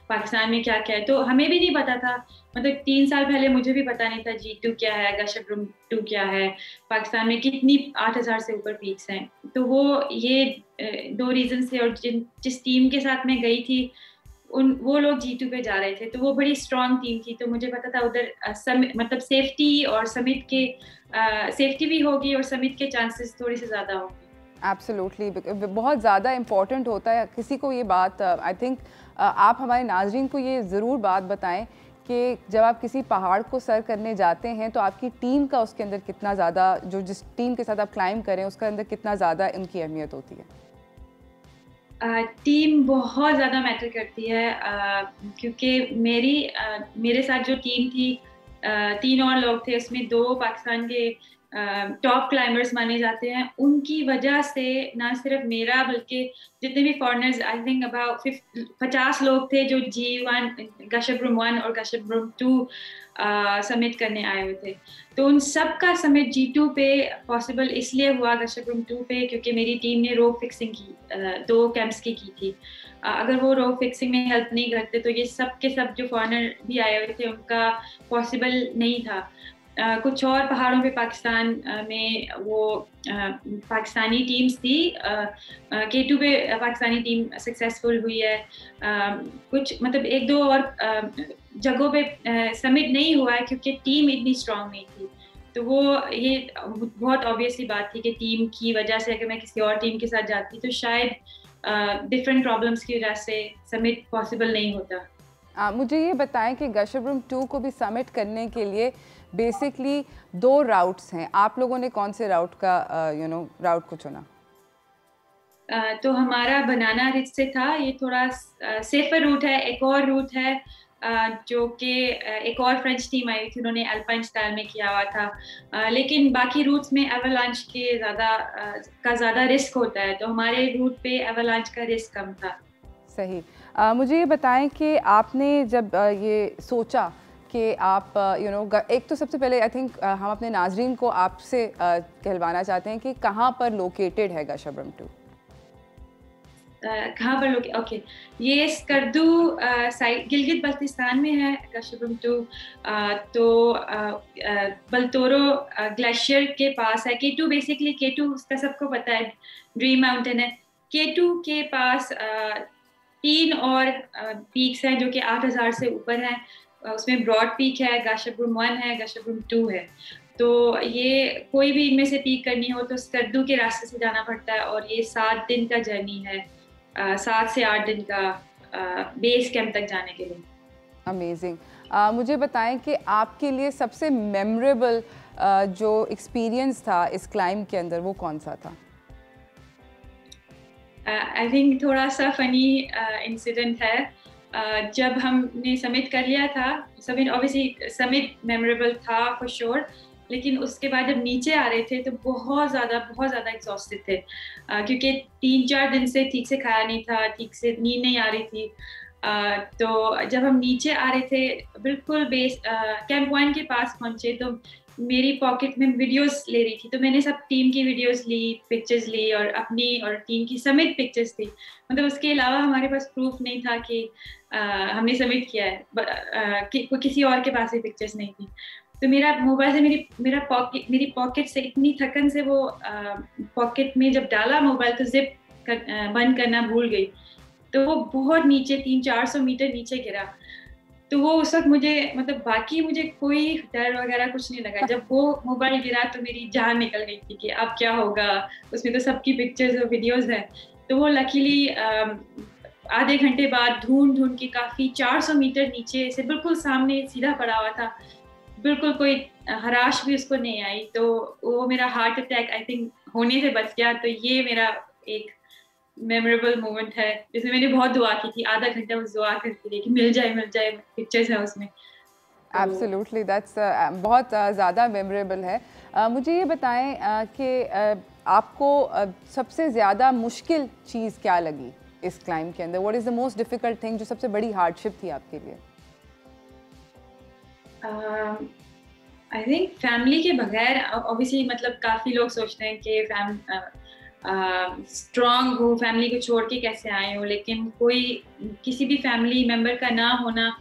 पाकिस्तान में क्या क्या है। तो हमें भी नहीं पता था, मतलब 3 साल पहले मुझे भी पता नहीं था G2 क्या है, गशब्रम 2 क्या है, पाकिस्तान में कितनी 8000 से ऊपर पीक्स हैं। तो वो ये 2 रीज़न से, और जिस टीम के साथ मैं गई थी वो लोग G2 पे जा रहे थे, तो वो बड़ी स्ट्रॉन्ग टीम थी, तो मुझे पता था उधर मतलब सेफ्टी और समिट के सेफ्टी भी होगी और समिट के चांसेस थोड़ी से ज़्यादा होंगे। एब्सोल्युटली, बहुत ज़्यादा इम्पॉर्टेंट होता है किसी को ये बात। आई थिंक आप हमारे नाज़रीन को ये ज़रूर बात बताएं कि जब आप किसी पहाड़ को सर करने जाते हैं तो आपकी टीम का उसके अंदर कितना ज़्यादा, जो जिस टीम के साथ आप क्लाइंब करें उसके अंदर कितना ज़्यादा उनकी अहमियत होती है? टीम बहुत ज़्यादा मैटर करती है, क्योंकि मेरे साथ जो टीम थी 3 और लोग थे, उसमें 2 पाकिस्तान के टॉप क्लाइंबर्स माने जाते हैं। उनकी वजह से ना सिर्फ मेरा बल्कि जितने भी फॉरेनर्स, आई थिंक अबाउट 50 लोग थे जो G1 गशब्रम 1 और गशब्रम 2 समिट करने आए हुए थे। तो उन सब का समिट G2 पे पॉसिबल इसलिए हुआ, गशब्रम 2 पे, क्योंकि मेरी टीम ने रोप फिक्सिंग की 2 कैंप्स की थी। अगर वो रोप फिक्सिंग में हेल्प नहीं करते तो ये सब के सब जो फॉरेनर भी आए हुए थे उनका पॉसिबल नहीं था। कुछ और पहाड़ों पे पाकिस्तान में वो पाकिस्तानी टीम्स थी, K2 पे पाकिस्तानी टीम सक्सेसफुल हुई है, कुछ मतलब 1-2 और जगहों पे समिट नहीं हुआ है क्योंकि टीम इतनी स्ट्रांग नहीं थी। तो वो ये बहुत ऑब्वियसली बात थी कि टीम की वजह से अगर मैं किसी और टीम के साथ जाती तो शायद डिफरेंट प्रॉब्लम्स की वजह से समिट पॉसिबल नहीं होता। मुझे ये बताएं कि गशबरुम 2 को भी समिट करने के लिए बेसिकली 2 राउट्स हैं, आप लोगों ने कौन से राउट का राउट को चुना? तो हमारा बनाना रिच से था, ये थोड़ा सेफर रूट है। एक और रूट है जो कि एक और फ्रेंच टीम आई थी, उन्होंने अल्पाइन स्टाइल में किया हुआ था, लेकिन बाकी रूट्स में एवलांच के ज़्यादा रिस्क होता है, तो हमारे रूट पे एवलांच का रिस्क कम था। सही। मुझे ये बताएं कि आपने जब ये सोचा कि आप एक तो सबसे पहले आई थिंक हम अपने नाजरीन को आपसे कहलवाना चाहते हैं कि कहाँ पर लोकेटेड है गशबरुम 2? कहाँ पर ओके, ये स्कर्दू साइड गिलगित बल्तिस्तान में है गशबरुम 2। तो बल्तोरो ग्लेशियर के पास है। K2 बेसिकली, K2 उसका सबको पता है, ड्रीम माउंटेन है। K2 के पास 3 और पीक्स हैं जो कि 8000 से ऊपर हैं। उसमें ब्रॉड पीक है, गशबरुम 1 है, गशबरुम 2 है। तो ये कोई भी इनमें से पीक करनी हो तो स्कर्दू के रास्ते से जाना पड़ता है, और ये 7 दिन का जर्नी है, 7 से 8 दिन का बेस कैंप तक जाने के लिए। अमेजिंग। मुझे बताएं कि आपके लिए सबसे मेमोरेबल जो एक्सपीरियंस था इस क्लाइंब के अंदर वो कौन सा था? आई थिंक थोड़ा सा फनी इंसिडेंट है। जब हमने समिट कर लिया था, समिट ऑब्वियसली समिट मेमोरेबल था फॉर श्योर, लेकिन उसके बाद जब नीचे आ रहे थे तो बहुत ज़्यादा एग्जॉस्टेड थे, क्योंकि 3-4 दिन से ठीक से खाया नहीं था, ठीक से नींद नहीं आ रही थी। तो जब हम नीचे आ रहे थे, बिल्कुल बेस कैंप 1 के पास पहुंचे, तो मेरी पॉकेट में वीडियोस ले रही थी, तो मैंने सब टीम की वीडियोस ली, पिक्चर्स ली, और अपनी और टीम की समिट पिक्चर्स थी। मतलब उसके अलावा हमारे पास प्रूफ नहीं था कि हमने समिट किया है, किसी और के पास भी पिक्चर्स नहीं थी। तो मेरा मोबाइल से मेरी पॉकेट से इतनी थकन से वो पॉकेट में जब डाला मोबाइल तो जिप बंद करना भूल गई, तो वो बहुत नीचे 300-400 मीटर नीचे गिरा। तो वो उस वक्त मुझे मुझे कोई डर वगैरह कुछ नहीं लगा। जब वो मोबाइल गिरा तो मेरी जान निकल गई थी कि अब क्या होगा, उसमें तो सबकी पिक्चर्स और वीडियोस हैं। तो वो लकीली आधे घंटे बाद ढूंढ के काफ़ी 400 मीटर नीचे से बिल्कुल सामने सीधा पड़ा हुआ था, बिल्कुल कोई हराश भी उसको नहीं आई, तो वो मेरा हार्ट अटैक आई थिंक होने से बच गया। तो ये मेरा एक मेमोरेबल मोमेंट है जिसमें मैंने बहुत दुआ की थी, आधा घंटा उस दुआ करती रही कि मिल जाए पिक्चर्स है उसमें। एब्सोल्युटली, दैट्स बहुत ज़्यादा मेमोरेबल है। मुझे ये बताएं कि आपको सबसे ज़्यादा मुश्किल चीज़ क्या लगी इस क्लाइंब के अंदर? What is the most difficult thing, जो सबसे बड़ी हार्डशिप थी आपके लिए? आई थिंक फैमिली के बगैर, ऑब्वियसली काफ़ी लोग सोचते हैं कि स्ट्रॉन्ग हो, फैमिली को छोड़ के कैसे आए हो, लेकिन किसी भी फैमिली मेम्बर का ना होना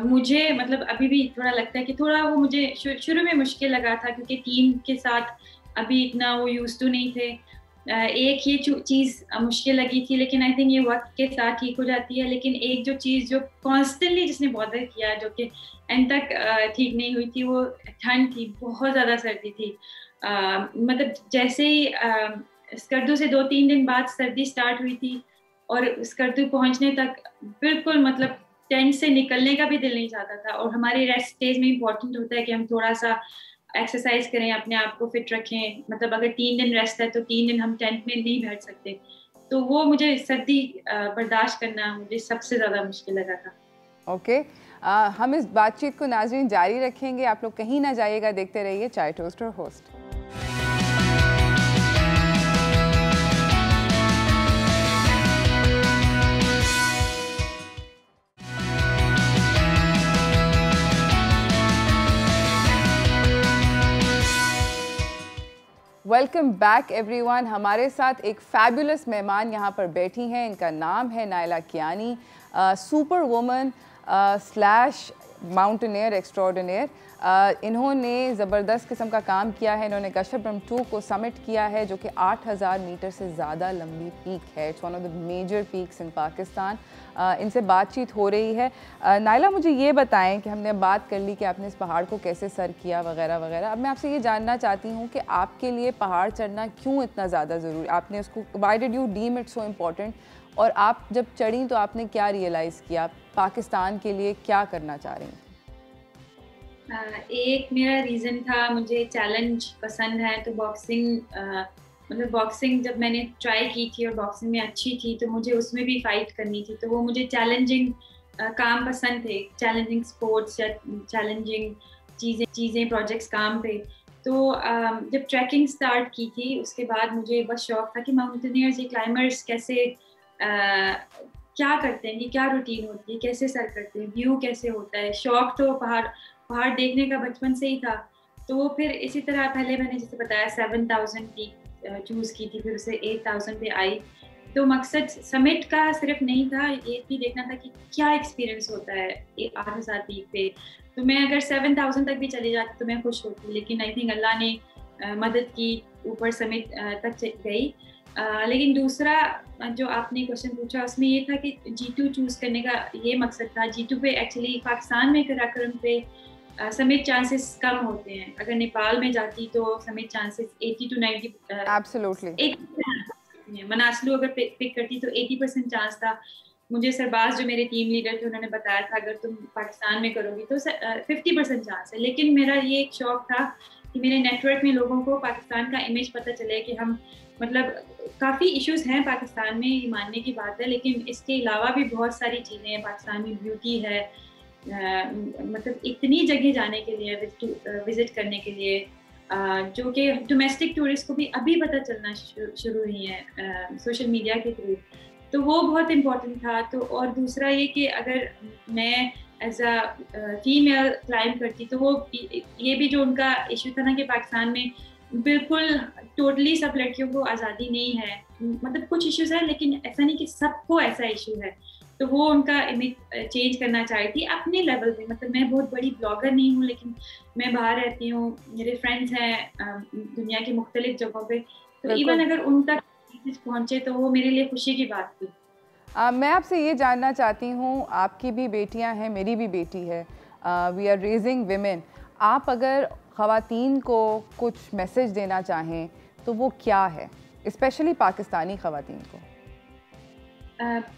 मुझे अभी भी थोड़ा लगता है कि थोड़ा वो मुझे शुरू में मुश्किल लगा था, क्योंकि टीम के साथ अभी इतना वो यूज्ड टू नहीं थे। एक ये चीज़ मुश्किल लगी थी, लेकिन आई थिंक ये वक्त के साथ ठीक हो जाती है। लेकिन एक जो चीज़ जो कॉन्स्टेंटली जिसने बॉदर किया, जो कि एंड तक ठीक नहीं हुई थी, वो ठंड थी, बहुत ज़्यादा सर्दी थी। जैसे ही स्कर्दू से 2-3 दिन बाद सर्दी स्टार्ट हुई थी, और स्कर्दू पहुंचने तक बिल्कुल टेंट से निकलने का भी दिल नहीं चाहता था। और हमारे रेस्ट स्टेज में इम्पॉर्टेंट होता है कि हम थोड़ा सा एक्सरसाइज करें, अपने आप को फिट रखें। अगर 3 दिन रेस्ट है तो 3 दिन हम टेंट में नहीं बैठ सकते। तो वो मुझे सर्दी बर्दाश्त करना मुझे सबसे ज़्यादा मुश्किल लगा था। ओके, हम इस बातचीत को नाज़रीन जारी रखेंगे, आप लोग कहीं ना जाइएगा, देखते रहिए चाय टोस्ट और होस्ट। Welcome back everyone. हमारे साथ एक फैबुलस मेहमान यहाँ पर बैठी हैं, इनका नाम है Naila Kiani, super woman / mountaineer extraordinaire. इन्होंने ज़बरदस्त किस्म का काम किया है। इन्होंने कश्यपरम 2 को समिट किया है जो कि 8000 मीटर से ज़्यादा लंबी पीक है। It's one of the major peaks in Pakistan. इनसे बातचीत हो रही है। नाइला, मुझे ये बताएं कि हमने बात कर ली कि आपने इस पहाड़ को कैसे सर किया वगैरह वगैरह। अब मैं आपसे ये जानना चाहती हूँ कि आपके लिए पहाड़ चढ़ना क्यों इतना ज़्यादा ज़रूरी, आपने उसको why did you deem it so important, और आप जब चढ़ी तो आपने क्या रियलाइज़ किया, पाकिस्तान के लिए क्या करना चाह रही थी? एक मेरा रीज़न था, मुझे चैलेंज पसंद है, तो बॉक्सिंग मतलब बॉक्सिंग जब मैंने ट्राई की थी और बॉक्सिंग में अच्छी थी तो मुझे उसमें भी फाइट करनी थी, तो वो मुझे चैलेंजिंग काम पसंद थे, चैलेंजिंग स्पोर्ट्स या चैलेंजिंग चीज़ें प्रोजेक्ट्स काम पे। तो जब ट्रैकिंग स्टार्ट की थी उसके बाद मुझे बस शौक था कि माउंटेनियर्स, ये क्लाइंबर्स कैसे क्या करते हैं, ये क्या रूटीन होती है, कैसे सर करते हैं, व्यू कैसे होता है। शौक तो पहाड़ देखने का बचपन से ही था। तो फिर इसी तरह पहले मैंने जैसे बताया 7000 पीक चूज़ की थी, फिर उसे 8000 पे आई। तो मकसद समिट का सिर्फ नहीं था, ये भी देखना था कि क्या एक्सपीरियंस होता है 8000 पीक पे। तो मैं अगर 7000 तक भी चली जाती तो मैं खुश होती, लेकिन आई थिंक अल्लाह ने मदद की, ऊपर समिट तक गई। लेकिन दूसरा जो आपने क्वेश्चन पूछा उसमें ये था कि G2 चूज़ करने का ये मकसद था। G2 पे एक्चुअली पाकिस्तान में कराकरम पे समिट चांसेस कम होते हैं। अगर नेपाल में जाती तो summit chances 80 to 90 absolutely. Manaslu अगर पिक करती तो 80% चांस था। मुझे सरबाज जो मेरे टीम लीडर थे उन्होंने बताया था अगर तुम पाकिस्तान में करोगी तो 50% चांस है। लेकिन मेरा ये एक शौक था कि मेरे नेटवर्क में लोगों को पाकिस्तान का इमेज पता चले कि हम मतलब काफ़ी इश्यूज हैं पाकिस्तान में, ये मानने की बात है, लेकिन इसके अलावा भी बहुत सारी चीज़ें हैं। पाकिस्तान में ब्यूटी है, मतलब इतनी जगह जाने के लिए, विजिट करने के लिए, जो कि डोमेस्टिक टूरिस्ट को भी अभी पता चलना शुरू हुई है सोशल मीडिया के थ्रू। तो वो बहुत इम्पोर्टेंट था। तो और दूसरा ये कि अगर मैं एज अ फीमेल क्लाइंब करती तो वो ये भी जो उनका इशू था ना कि पाकिस्तान में बिल्कुल टोटली सब लड़कियों को आज़ादी नहीं है, मतलब कुछ इश्यूज है लेकिन ऐसा नहीं कि सबको ऐसा इशू है। तो वो उनका इमेज चेंज करना चाही थी अपने लेवल पे। मतलब मैं बहुत बड़ी ब्लॉगर नहीं हूँ, लेकिन मैं बाहर रहती हूँ, मेरे फ्रेंड्स हैं दुनिया की मुख्तलिफ जगहों पे, तो इवन अगर उन तक पहुँचे तो वो मेरे लिए खुशी की बात थी। मैं आपसे ये जानना चाहती हूँ, आपकी भी बेटियाँ हैं, मेरी भी बेटी है, वी आर रेजिंग विमेन। आप अगर ख़वातीन को कुछ मैसेज देना चाहें तो वो क्या है, स्पेशली पाकिस्तानी ख़वातीन को?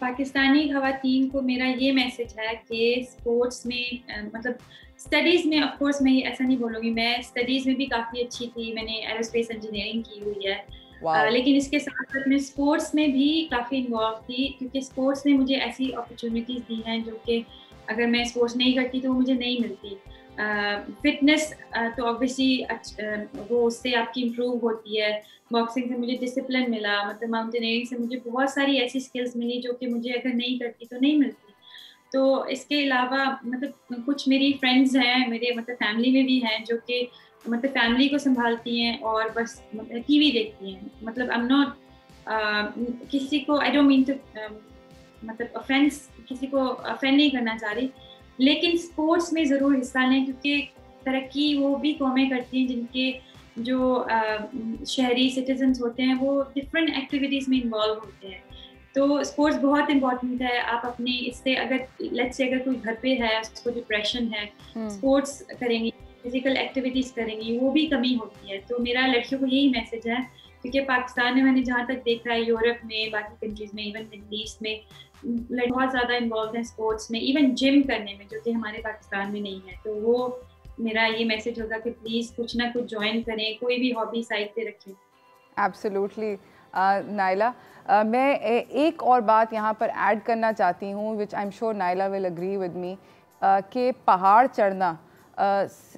पाकिस्तानी ख़वातीन को मेरा ये मैसेज है कि स्पोर्ट्स में मतलब स्टडीज़ में, ऑफ कोर्स मैं ऐसा नहीं बोलूँगी, मैं स्टडीज़ में भी काफ़ी अच्छी थी, मैंने एरोस्पेस इंजीनियरिंग की हुई है। लेकिन इसके साथ साथ मैं स्पोर्ट्स में भी काफ़ी इन्वॉल्व थी, क्योंकि स्पोर्ट्स ने मुझे ऐसी अपॉर्चुनिटीज़ दी हैं जो कि अगर मैं स्पोर्ट्स नहीं करती तो वो मुझे नहीं मिलती। फिटनेस तो ऑब्वियसली वो उससे आपकी इम्प्रूव होती है। बॉक्सिंग से मुझे डिसिप्लिन मिला, मतलब माउंटेनियरिंग से मुझे बहुत सारी ऐसी स्किल्स मिली जो कि मुझे अगर नहीं करती तो नहीं मिलती। तो इसके अलावा मतलब कुछ मेरी फ्रेंड्स हैं, मेरे मतलब फैमिली में भी हैं जो कि मतलब फैमिली को संभालती हैं और बस मतलब टीवी देखती हैं। मतलब आई एम नॉट किसी को, आई डोंट मीन टू मतलब ऑफेंस, किसी को ऑफेंड नहीं करना चाह रही, लेकिन स्पोर्ट्स में ज़रूर हिस्सा लें, क्योंकि तरक्की वो भी कौमें करती हैं जिनके जो शहरी सिटीजन्स होते हैं वो डिफरेंट एक्टिविटीज़ में इन्वॉल्व होते हैं। तो स्पोर्ट्स बहुत इंपॉर्टेंट है। आप अपने इससे अगर लेट्स से अगर कोई घर पे है, उसको डिप्रेशन है, स्पोर्ट्स करेंगी, फिजिकल एक्टिविटीज़ करेंगी, वो भी कमी होती है। तो मेरा लड़कियों को यही मैसेज है, क्योंकि पाकिस्तान में मैंने जहाँ तक देखा है, यूरोप में, बाकी कंट्रीज़ में, इवन मिडल ईस्ट में बहुत ज़्यादा इन्वॉल्व हैं स्पोर्ट्स में, इवन जिम करने में, जो कि हमारे पाकिस्तान में नहीं है। तो वो मेरा ये मैसेज होगा कि प्लीज़ कुछ ना कुछ ज्वाइन करें, कोई भी हॉबी साइड पे रखें। एब्सोल्युटली नाइला, मैं एक और बात यहाँ पर ऐड करना चाहती हूँ, which I am sure Naila will agree with me, कि पहाड़ चढ़ना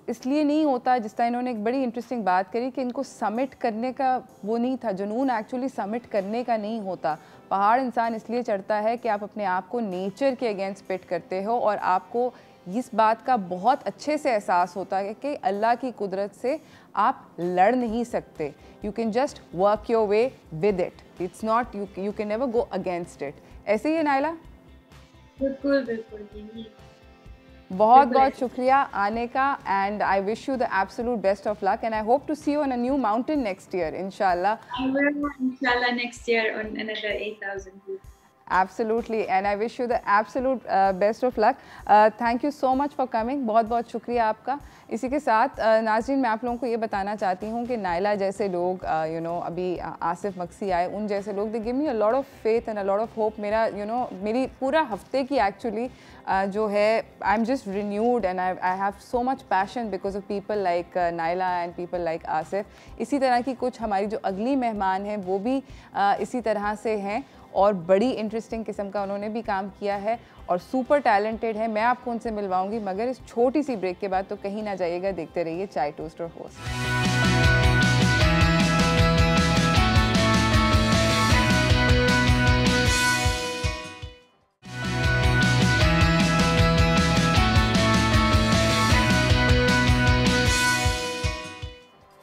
इसलिए नहीं होता, जिस तरह इन्होंने एक बड़ी इंटरेस्टिंग बात करी कि इनको समिट करने का वो नहीं था, जुनून एक्चुअली समिट करने का नहीं होता। पहाड़ इंसान इसलिए चढ़ता है कि आप अपने आप को नेचर के अगेंस्ट पिट करते हो और आपको इस बात का बहुत अच्छे से एहसास होता है कि अल्लाह की कुदरत से आप लड़ नहीं सकते। You can just work your way with it, it's not you can never go against it. ऐसे ही है नाइला? बिल्कुल बिल्कुल। बहुत बहुत शुक्रिया आने का, and I wish you the absolute best of luck, and I hope to see you on a new mountain next year इंशाल्लाह. I will, inshallah, next year on another 8,000 feet. Absolutely, and I wish you the absolute best of luck. Thank you so much for coming. बहुत बहुत शुक्रिया आपका. इसी के साथ नाज़रीन, मैं आप लोगों को ये बताना चाहती हूँ कि नायला जैसे लोग अभी आसिफ मक्सी आए, उन जैसे लोग, they give me a lot of faith and a lot of hope. मेरा मेरी पूरा हफ्ते की एक्चुअली जो है, I am just renewed and I have so much passion because of people like Naila and people like Asif. इसी तरह की कुछ हमारी जो अगली मेहमान हैं वो भी इसी तरह से हैं और बड़ी इंटरेस्टिंग किस्म का उन्होंने भी काम किया है और सुपर टैलेंटेड है. मैं आपको उनसे मिलवाऊंगी, मगर इस छोटी सी ब्रेक के बाद. तो कहीं ना जाइएगा, देखते रहिए चाय टोस्ट और होस्ट.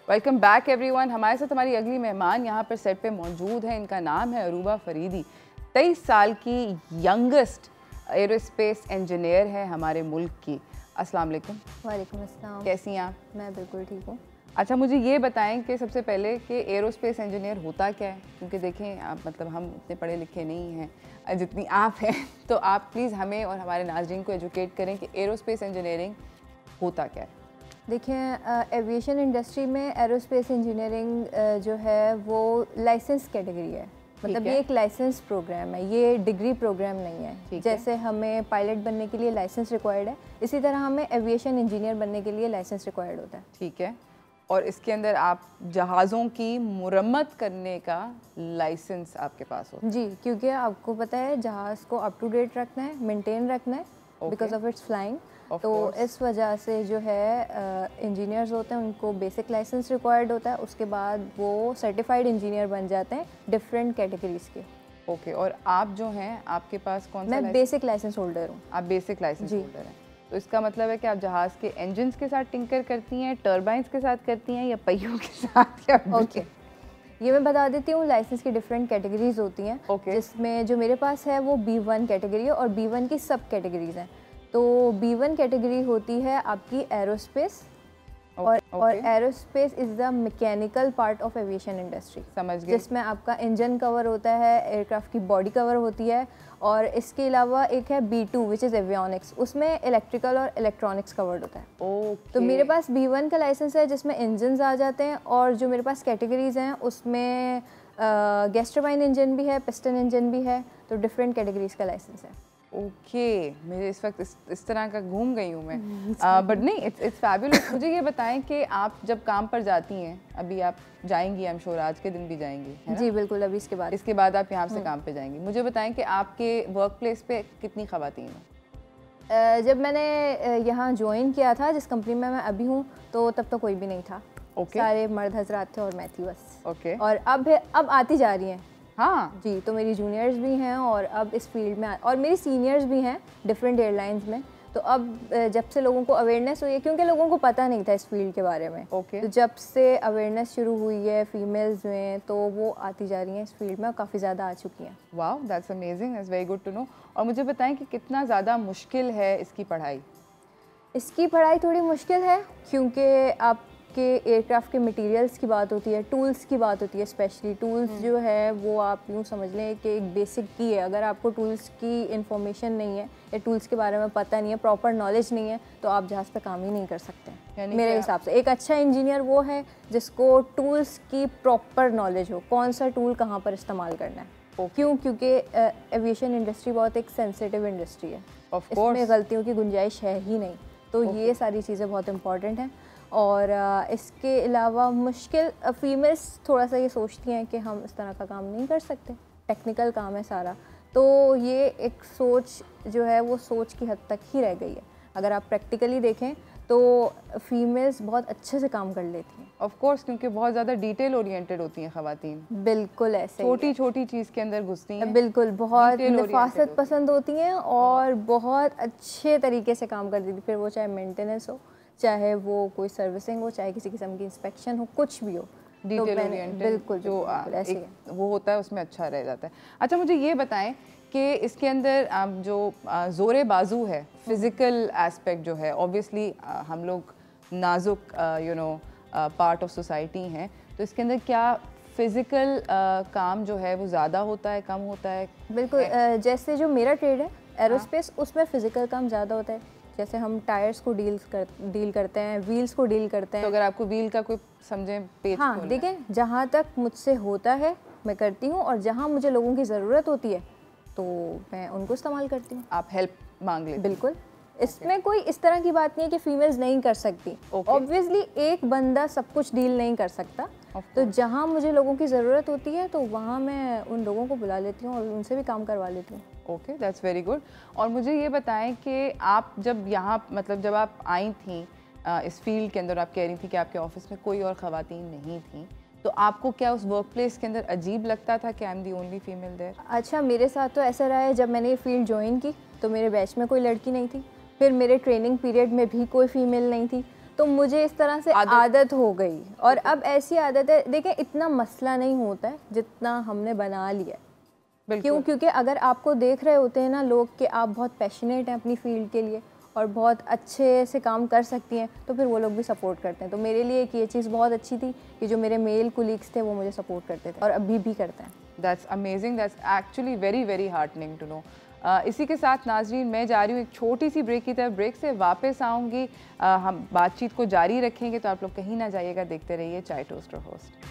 Welcome back everyone. हमारे साथ हमारी अगली मेहमान यहाँ पर सेट पे मौजूद है. इनका नाम है अरूबा फरीदी. 23 साल की यंगेस्ट एरोस्पेस इंजीनियर है हमारे मुल्क की. अस्सलाम वालेकुम. वालेकुम अस्सलाम. कैसी हैं आप? मैं बिल्कुल ठीक हूँ. अच्छा, मुझे ये बताएं कि सबसे पहले कि एरोस्पेस इंजीनियर होता क्या है, क्योंकि देखें आप, मतलब हम इतने पढ़े लिखे नहीं हैं जितनी आप हैं. तो आप प्लीज़ हमें और हमारे नाज़रीन को एजुकेट करें कि एरोस्पेस इंजीनियरिंग होता क्या है. देखिए, एविएशन इंडस्ट्री में एरोस्पेस इंजीनियरिंग जो है वो लाइसेंस कैटेगरी है. मतलब ये एक लाइसेंस प्रोग्राम है, ये डिग्री प्रोग्राम नहीं है. जैसे हमें पायलट बनने के लिए लाइसेंस रिक्वायर्ड है, इसी तरह हमें एविएशन इंजीनियर बनने के लिए लाइसेंस रिक्वायर्ड होता है. ठीक है. और इसके अंदर आप जहाज़ों की मुरम्मत करने का लाइसेंस आपके पास होता है? जी, क्योंकि आपको पता है जहाज़ को अप टू डेट रखना है, मेंटेन रखना है, बिकॉज ऑफ इट्स फ्लाइंग. तो इस वजह से जो है इंजीनियर्स होते हैं उनको बेसिक लाइसेंस रिक्वायर्ड होता है. उसके बाद वो सर्टिफाइड इंजीनियर बन जाते हैं डिफरेंट कैटेगरीज के. ओके. और आप जो हैं, आपके पास कौन सा? मैं बेसिक लाइसेंस होल्डर हूँ. आप बेसिक लाइसेंस होल्डर हैं. तो इसका मतलब है कि आप जहाज़ के इंजन्स के साथ टिंकर करती हैं, टर्बाइंस के साथ करती हैं, या पहियों के साथ? या ओके, ये मैं बता देती हूँ. लाइसेंस की डिफरेंट कैटेगरीज होती हैं. जिसमें जो मेरे पास है वो B1 कैटेगरी है और B1 की सब कैटेगरीज हैं. तो B1 कैटेगरी होती है आपकी एरोस्पेस, और aerospace is the mechanical part of aviation industry. समझ गए. जिसमें आपका इंजन कवर होता है, एयरक्राफ्ट की बॉडी कवर होती है, और इसके अलावा एक है B2 विच इज़ एवियोनिक्स. उसमें इलेक्ट्रिकल और इलेक्ट्रॉनिक्स कवर्ड होता है. तो मेरे पास B1 का लाइसेंस है जिसमें इंजन्स आ जाते हैं, और जो मेरे पास कैटेगरीज हैं उसमें गैस टरबाइन इंजन भी है, पिस्टन इंजन भी है. तो डिफरेंट कैटेगरीज का लाइसेंस है. ओके. मेरे इस वक्त इस तरह का घूम गई हूँ मैं. बट नहीं, इट्स फैबुलस. मुझे ये बताएं कि आप जब काम पर जाती हैं, अभी आप जाएंगी, आई एम श्योर आज के दिन भी जाएंगी. जी बिल्कुल. अभी इसके बाद आप यहाँ से काम पे जाएंगी. मुझे बताएं कि आपके वर्क प्लेस पे कितनी ख़वातीन हैं? जब मैंने यहाँ ज्वाइन किया था, जिस कंपनी में मैं अभी हूँ, तो तब तो कोई भी नहीं था. सारे मर्द हजरात थे और मैं थी बस. और अब आती जा रही हैं. हाँ जी. तो मेरी जूनियर्स भी हैं और अब इस फील्ड में और मेरी सीनियर्स भी हैं डिफरेंट एयरलाइंस में. तो अब जब से लोगों को अवेयरनेस हुई है, क्योंकि लोगों को पता नहीं था इस फील्ड के बारे में. तो जब से अवेयरनेस शुरू हुई है फीमेल्स में, तो वो आती जा रही हैं इस फील्ड में और काफ़ी ज़्यादा आ चुकी हैं. Wow, that's amazing, that's very good to know. और मुझे बताएं कि कितना ज़्यादा मुश्किल है इसकी पढ़ाई? इसकी पढ़ाई थोड़ी मुश्किल है, क्योंकि आप के एयरक्राफ्ट के मटेरियल्स की बात होती है, टूल्स की बात होती है. स्पेशली टूल्स जो है वो आप यूँ समझ लें कि एक बेसिक की है. अगर आपको टूल्स की इंफॉर्मेशन नहीं है या टूल्स के बारे में पता नहीं है, प्रॉपर नॉलेज नहीं है, तो आप जहाज़ पे काम ही नहीं कर सकते. मेरे हिसाब से एक अच्छा इंजीनियर वो है जिसको टूल्स की प्रॉपर नॉलेज हो, कौन सा टूल कहाँ पर इस्तेमाल करना है. क्यों? क्योंकि एविएशन इंडस्ट्री बहुत एक सेंसिटिव इंडस्ट्री है. इसमें गलतियों की गुंजाइश है ही नहीं. तो ये सारी चीज़ें बहुत इंपॉर्टेंट हैं. और इसके अलावा मुश्किल, फीमेल्स थोड़ा सा ये सोचती हैं कि हम इस तरह का काम नहीं कर सकते, टेक्निकल काम है सारा. तो ये एक सोच जो है वो सोच की हद तक ही रह गई है. अगर आप प्रैक्टिकली देखें तो फीमेल्स बहुत अच्छे से काम कर लेती हैं. ऑफ कोर्स, क्योंकि बहुत ज़्यादा डिटेल ओरिएंटेड होती हैं ख़वातीन. बिल्कुल ऐसे छोटी छोटी चीज़ के अंदर घुसती हैं. बिल्कुल, बहुत नफासत पसंद होती हैं और बहुत अच्छे तरीके से काम कर देती. फिर वो चाहे मेंटेनेंस हो, चाहे वो कोई सर्विसिंग हो, चाहे किसी किस्म की इंस्पेक्शन हो, कुछ भी हो. डिटेल ओरिएंटेड बिल्कुल जो वो होता है उसमें अच्छा रह जाता है. अच्छा, मुझे ये बताएं कि इसके अंदर जो ज़ोरे बाजू है, फिज़िकल एस्पेक्ट जो है, ऑब्वियसली हम लोग नाजुक पार्ट ऑफ सोसाइटी हैं, तो इसके अंदर क्या फिज़िकल काम जो है वो ज़्यादा होता है, कम होता है? बिल्कुल, जैसे जो मेरा ट्रेड है एरोस्पेस, उसमें फ़िज़िकल काम ज़्यादा होता है। जैसे हम टायर्स को डील करते हैं, व्हील्स को डील करते हैं। तो अगर आपको व्हील का कोई समझें पेज, हाँ देखें, जहाँ तक मुझसे होता है मैं करती हूँ, और जहाँ मुझे लोगों की ज़रूरत होती है तो मैं उनको इस्तेमाल करती हूँ। आप हेल्प मांग लेते? बिल्कुल, इसमें कोई इस तरह की बात नहीं है कि फीमेल्स नहीं कर सकती। ऑब्वियसली एक बंदा सब कुछ डील नहीं कर सकता, तो जहाँ मुझे लोगों की ज़रूरत होती है तो वहाँ मैं उन लोगों को बुला लेती हूँ और उनसे भी काम करवा लेती हूँ। Okay, that's very good. और मुझे ये बताएं कि आप जब यहाँ मतलब जब आप आई थी इस फील्ड के अंदर, आप कह रही थी कि आपके ऑफिस में कोई और ख़वातीन नहीं थी, तो आपको क्या उस वर्क प्लेस के अंदर अजीब लगता था कि I am the only female there? अच्छा, मेरे साथ तो ऐसा रहा है, जब मैंने ये फील्ड ज्वाइन की तो मेरे बैच में कोई लड़की नहीं थी, फिर मेरे ट्रेनिंग पीरियड में भी कोई फीमेल नहीं थी, तो मुझे इस तरह से आदत हो गई। और अब ऐसी आदत है, देखें इतना मसला नहीं होता है जितना हमने बना लिया। क्यों? क्योंकि अगर आपको देख रहे होते हैं ना लोग कि आप बहुत पैशनेट हैं अपनी फील्ड के लिए और बहुत अच्छे से काम कर सकती हैं, तो फिर वो लोग भी सपोर्ट करते हैं। तो मेरे लिए एक ये चीज़ बहुत अच्छी थी कि जो मेरे मेल कोलीग्स थे वो मुझे सपोर्ट करते थे और अभी भी करते हैं। That's amazing, that's actually very very heartening to know. इसी के साथ नाजरीन, मैं जा रही हूँ एक छोटी सी ब्रेक की तरफ। ब्रेक से वापस आऊँगी, हम बातचीत को जारी रखेंगे, तो आप लोग कहीं ना जाइएगा, देखते रहिए चाय toaster host.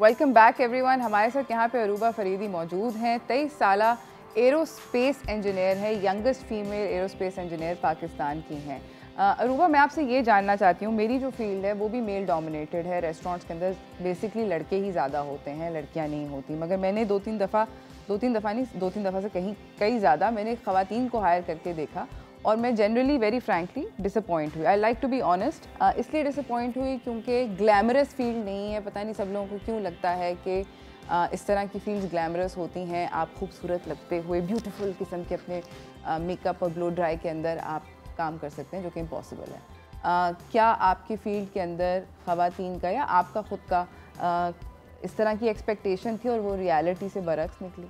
Welcome back everyone. हमारे साथ यहाँ पे अरूबा फरीदी मौजूद हैं। 23 साला एरोस्पेस इंजीनियर है, youngest female aerospace engineer Pakistan की हैं। अरूबा, मैं आपसे ये जानना चाहती हूँ, मेरी जो फील्ड है वो भी मेल डोमिनेटेड है। रेस्टोरेंट्स के अंदर बेसिकली लड़के ही ज़्यादा होते हैं, लड़कियाँ नहीं होती। मगर मैंने दो तीन दफ़ा से कई ज़्यादा मैंने ख़वातीन को हायर करके देखा और मैं जनरली वेरी फ्रैंकली डिसअपॉइंट हुई। I like to be honest. इसलिए डिसअपॉइंट हुई क्योंकि ग्लैमरस फील्ड नहीं है। पता नहीं सब लोगों को क्यों लगता है कि इस तरह की फील्ड्स ग्लैमरस होती हैं। आप खूबसूरत लगते हुए ब्यूटीफुल किस्म के अपने मेकअप और ब्लो ड्राई के अंदर आप काम कर सकते हैं, जो कि इम्पॉसिबल है। क्या आपकी फील्ड के अंदर ख़वातीन का या आपका ख़ुद का इस तरह की एक्सपेक्टेशन थी और वो रियलिटी से बरक्स निकली?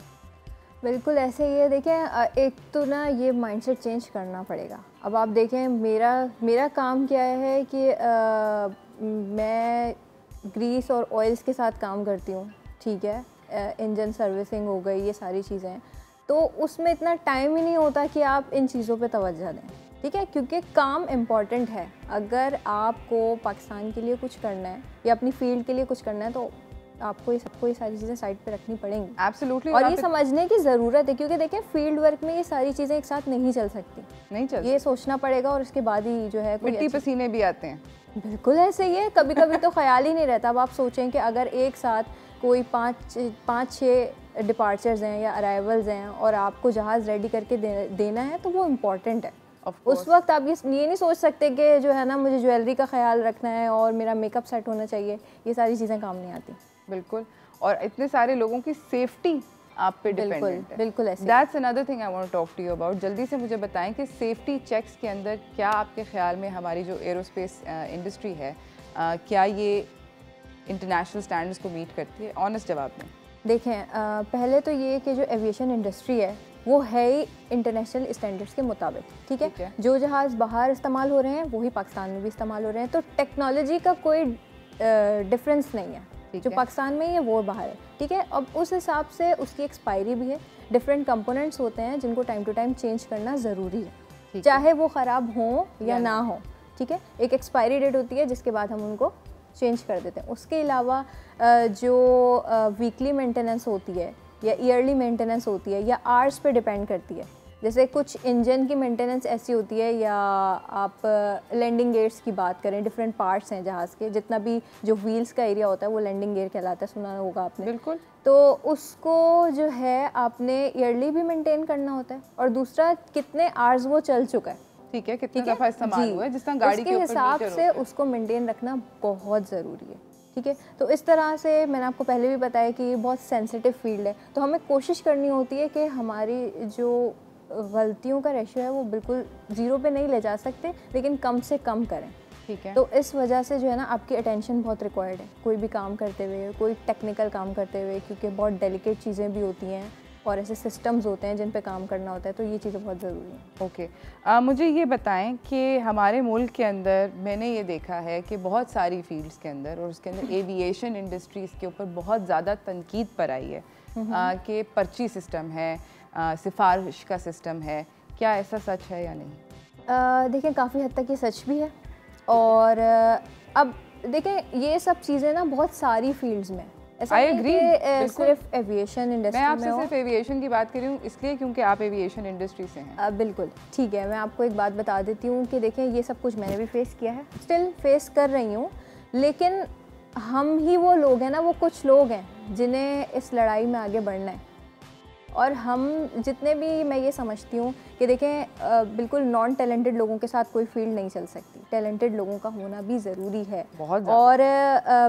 बिल्कुल ऐसे ही है। देखें, एक तो ना ये माइंडसेट चेंज करना पड़ेगा। अब आप देखें, मेरा काम क्या है कि मैं ग्रीस और ऑयल्स के साथ काम करती हूँ, ठीक है। इंजन सर्विसिंग हो गई, ये सारी चीज़ें, तो उसमें इतना टाइम ही नहीं होता कि आप इन चीज़ों पे तवज्जो दें, ठीक है, क्योंकि काम इम्पॉर्टेंट है। अगर आपको पाकिस्तान के लिए कुछ करना है या अपनी फील्ड के लिए कुछ करना है तो आपको ये सारी चीज़ें साइड पे रखनी पड़ेंगी। एब्सोल्युटली। और ये समझने की ज़रूरत है, क्योंकि देखिए फील्ड वर्क में ये सारी चीज़ें एक साथ नहीं चल सकती, ये सोचना पड़ेगा और उसके बाद ही जो है मिट्टी पसीने भी आते हैं। बिल्कुल ऐसे ही है। कभी कभी तो ख्याल ही नहीं रहता। अब आप सोचें कि अगर एक साथ कोई 5-6 डिपार्चर्स हैं या अराइवल्स हैं और आपको जहाज़ रेडी करके देना है तो वो इम्पॉर्टेंट है। उस वक्त आप ये नहीं सोच सकते कि जो है ना मुझे ज्वेलरी का ख्याल रखना है और मेरा मेकअप सेट होना चाहिए, ये सारी चीज़ें काम नहीं आती। बिल्कुल। और इतने सारे लोगों की सेफ्टी आप पे डिपेंडेंट है। बिल्कुल ऐसे। That's another thing I want to talk to you about. जल्दी से मुझे बताएं कि सेफ्टी चेक्स के अंदर क्या आपके ख्याल में हमारी जो एरोस्पेस इंडस्ट्री है, क्या ये इंटरनेशनल स्टैंडर्ड्स को मीट करती है? ऑनेस्ट जवाब में देखें, पहले तो ये कि जो एविएशन इंडस्ट्री है वो है ही इंटरनेशनल स्टैंडर्ड्स के मुताबिक, ठीक है। जो जहाज़ बाहर इस्तेमाल हो रहे हैं वही पाकिस्तान में भी इस्तेमाल हो रहे हैं, तो टेक्नोलॉजी का कोई डिफरेंस नहीं है। जो पाकिस्तान में है वो बाहर है, ठीक है। अब उस हिसाब से उसकी एक्सपायरी भी है। डिफरेंट कंपोनेंट्स होते हैं जिनको टाइम टू टाइम चेंज करना ज़रूरी है, चाहे वो ख़राब हो या ना हो, ठीक है। एक एक्सपायरी डेट होती है जिसके बाद हम उनको चेंज कर देते हैं। उसके अलावा जो वीकली मेंटेनेंस होती है या ईयरली मेंटेनेंस होती है या आवर्स पे डिपेंड करती है। जैसे कुछ इंजन की मेंटेनेंस ऐसी होती है, या आप लैंडिंग गियर्स की बात करें, डिफरेंट पार्ट्स हैं जहाज़ के, जितना भी जो व्हील्स का एरिया होता है वो लैंडिंग गियर कहलाता है, सुना होगा आपने। बिल्कुल। तो उसको जो है आपने ईयरली भी मेंटेन करना होता है, और दूसरा कितने आवर्स वो चल चुका है, ठीक है, कितनी दफ़ा इस्तेमाल हुआ है, जिस तरह गाड़ी के हिसाब से उसको मेंटेन रखना बहुत ज़रूरी है। ठीक है। तो इस तरह से मैंने आपको पहले भी बताया कि ये बहुत सेंसिटिव फील्ड है, तो हमें कोशिश करनी होती है कि हमारी जो गलतियों का रेशियो है वो बिल्कुल ज़ीरो पे नहीं ले जा सकते, लेकिन कम से कम करें। ठीक है। तो इस वजह से जो है ना आपकी अटेंशन बहुत रिक्वायर्ड है कोई भी काम करते हुए, कोई टेक्निकल काम करते हुए, क्योंकि बहुत डेलिकेट चीज़ें भी होती हैं और ऐसे सिस्टम्स होते हैं जिन पे काम करना होता है, तो ये चीज़ें बहुत ज़रूरी हैं। ओके। मुझे ये बताएं कि हमारे मुल्क के अंदर मैंने ये देखा है कि बहुत सारी फील्ड्स के अंदर और उसके अंदर एविएशन इंडस्ट्रीज़ के ऊपर बहुत ज़्यादा तनकीद पर आई है कि पर्ची सिस्टम है, सिफारिश का सिस्टम है। क्या ऐसा सच है या नहीं? देखें, काफ़ी हद तक ये सच भी है और अब देखें ये सब चीज़ें ना बहुत सारी फील्ड्स में, ऐसा I नहीं agree, कि सिर्फ एविएशन इंडस्ट्री मैं में आपसे हो। सिर्फ एविएशन की बात कर रही हूँ इसलिए क्योंकि आप एविएशन इंडस्ट्री से हैं। बिल्कुल ठीक है, मैं आपको एक बात बता देती हूँ कि देखें ये सब कुछ मैंने भी फेस किया है, स्टिल फेस कर रही हूँ, लेकिन हम ही वो लोग हैं ना, वो कुछ लोग हैं जिन्हें इस लड़ाई में आगे बढ़ना है। और हम जितने भी, मैं ये समझती हूँ कि देखें बिल्कुल नॉन टैलेंटेड लोगों के साथ कोई फील्ड नहीं चल सकती, टैलेंटेड लोगों का होना भी ज़रूरी है बहुत। और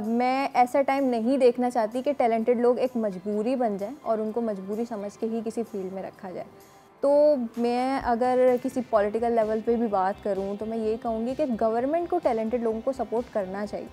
मैं ऐसा टाइम नहीं देखना चाहती कि टैलेंटेड लोग एक मजबूरी बन जाएं और उनको मजबूरी समझ के ही किसी फील्ड में रखा जाए। तो मैं अगर किसी पॉलिटिकल लेवल पे भी बात करूँ तो मैं ये कहूँगी कि गवर्नमेंट को टैलेंटेड लोगों को सपोर्ट करना चाहिए,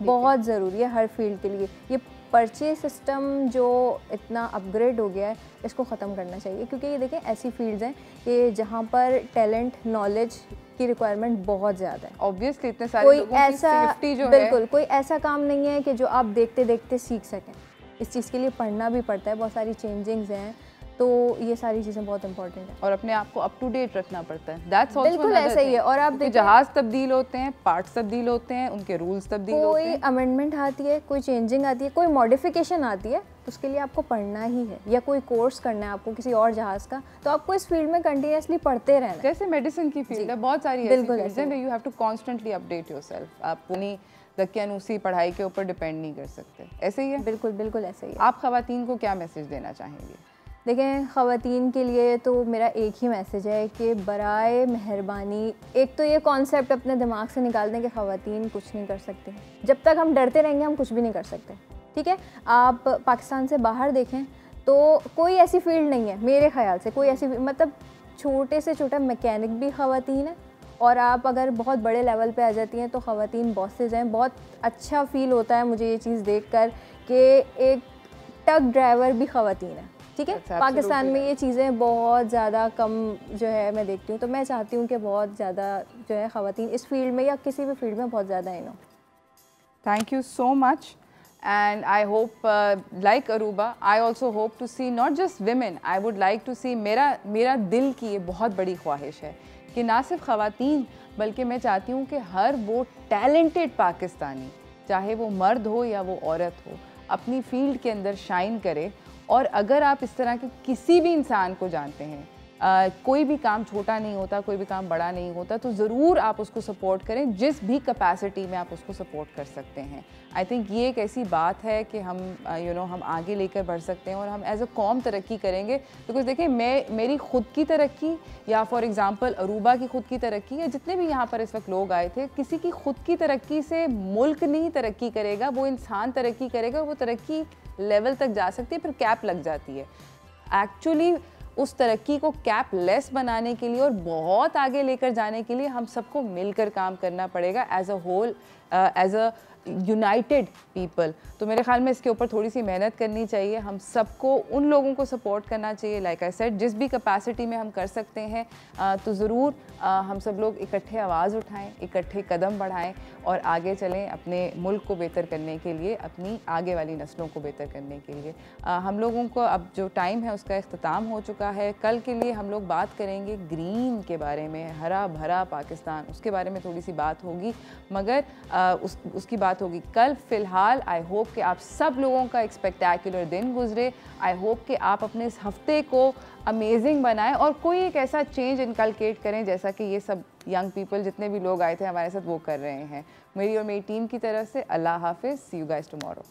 बहुत ज़रूरी है हर फील्ड के लिए। ये पर्ची सिस्टम जो इतना अपग्रेड हो गया है इसको ख़त्म करना चाहिए, क्योंकि ये देखें ऐसी फील्ड्स हैं कि जहाँ पर टैलेंट, नॉलेज की रिक्वायरमेंट बहुत ज़्यादा है। ऑब्वियसली इतने सारे कोई लोगों की ऐसा सेफ्टी जो बिल्कुल है, कोई ऐसा काम नहीं है कि जो आप देखते देखते सीख सकें। इस चीज़ के लिए पढ़ना भी पड़ता है, बहुत सारी चेंजिंग्स हैं, तो ये सारी चीज़ें बहुत इंपॉर्टेंट है और अपने आप को अप टू डेट रखना पड़ता है। दैट्स आल्सो बिल्कुल ऐसा ही है। और आप देखिए जहाज़ तब्दील होते हैं, पार्ट्स तब्दील होते हैं, उनके रूल्स तब्दील होते कोई हैं, अमेंडमेंट आती है, कोई चेंजिंग आती है, कोई मॉडिफिकेशन आती है, तो उसके लिए आपको पढ़ना ही है, या कोई कोर्स करना है आपको किसी और जहाज़ का, तो आपको इस फील्ड में कंटिन्यूसली पढ़ते रहना है। जैसे मेडिसिन की फील्ड है, बहुत सारी ऐसी बिल्कुल फील्ड्स हैं, you have to constantly update yourself. आप पूरी दक्यानूसी पढ़ाई के ऊपर डिपेंड नहीं कर सकते। ऐसे ही है। बिल्कुल बिल्कुल ऐसे ही है। आप ख़वातीन को क्या मैसेज देना चाहेंगे? देखें, ख़वातीन के लिए तो मेरा एक ही मैसेज है कि बराए मेहरबानी एक तो ये कॉन्सेप्ट अपने दिमाग से निकाल दें कि ख़वातीन कुछ नहीं कर सकते। जब तक हम डरते रहेंगे हम कुछ भी नहीं कर सकते, ठीक है। आप पाकिस्तान से बाहर देखें तो कोई ऐसी फील्ड नहीं है मेरे ख़्याल से, कोई ऐसी, मतलब छोटे से छोटा मैकेनिक भी ख़वातीन है, और आप अगर बहुत बड़े लेवल पे आ जाती हैं तो ख़वातीन बॉसेज हैं। बहुत अच्छा फ़ील होता है मुझे ये चीज़ देखकर कि एक ट्रक ड्राइवर भी ख़वातीन है, ठीक है। पाकिस्तान में ये चीज़ें बहुत ज़्यादा कम जो है मैं देखती हूँ, तो मैं चाहती हूँ कि बहुत ज़्यादा जो है ख़वातीन इस फील्ड में या किसी भी फील्ड में बहुत ज़्यादा इन हो। Thank you so much, and I hope like Aruba, I also hope to see not just women, I would like to see, मेरा दिल की ये बहुत बड़ी ख्वाहिश है कि ना सिर्फ ख़वातीन बल्कि मैं चाहती हूँ कि हर वो टैलेंटेड पाकिस्तानी, चाहे वो मर्द हो या वो औरत हो, अपनी फील्ड के अंदर शाइन करे। और अगर आप इस तरह के किसी भी इंसान को जानते हैं, कोई भी काम छोटा नहीं होता, कोई भी काम बड़ा नहीं होता, तो ज़रूर आप उसको सपोर्ट करें जिस भी कैपेसिटी में आप उसको सपोर्ट कर सकते हैं। आई थिंक ये एक ऐसी बात है कि हम हम आगे लेकर बढ़ सकते हैं और हम एज अ कौम तरक्की करेंगे। बिकॉज देखिए, मेरी ख़ुद की तरक्की या फॉर एग्ज़ाम्पल अरूबा की ख़ुद की तरक्की या जितने भी यहाँ पर इस वक्त लोग आए थे, किसी की ख़ुद की तरक्की से मुल्क नहीं तरक्की करेगा, वो इंसान तरक्की करेगा। वो तरक्की लेवल तक जा सकती है, फिर कैप लग जाती है। एक्चुअली उस तरक्की को कैप लेस बनाने के लिए और बहुत आगे लेकर जाने के लिए हम सबको मिलकर काम करना पड़ेगा as a whole, as a united people. तो मेरे ख्याल में इसके ऊपर थोड़ी सी मेहनत करनी चाहिए। हम सबको उन लोगों को सपोर्ट करना चाहिए, लाइक आई सेड, जिस भी कैपेसिटी में हम कर सकते हैं, तो ज़रूर हम सब लोग इकट्ठे आवाज़ उठाएं, इकट्ठे कदम बढ़ाएं और आगे चलें अपने मुल्क को बेहतर करने के लिए, अपनी आगे वाली नस्लों को बेहतर करने के लिए। हम लोगों को अब जो टाइम है उसका इख्तिताम हो चुका है। कल के लिए हम लोग बात करेंगे ग्रीन के बारे में, हरा भरा पाकिस्तान, उसके बारे में थोड़ी सी बात होगी, मगर उसकी बात होगी कल। फ़िलहाल आई होप कि आप सब लोगों का एक स्पेक्टेकुलर दिन गुजरे। आई होप कि आप अपने इस हफ्ते को अमेजिंग बनाएं और कोई एक ऐसा चेंज इनकलकेट करें जैसा कि ये सब यंग पीपल, जितने भी लोग आए थे हमारे साथ, वो कर रहे हैं। मेरी और मेरी टीम की तरफ से अल्लाह हाफिज़, सी यू गाइस टुमारो।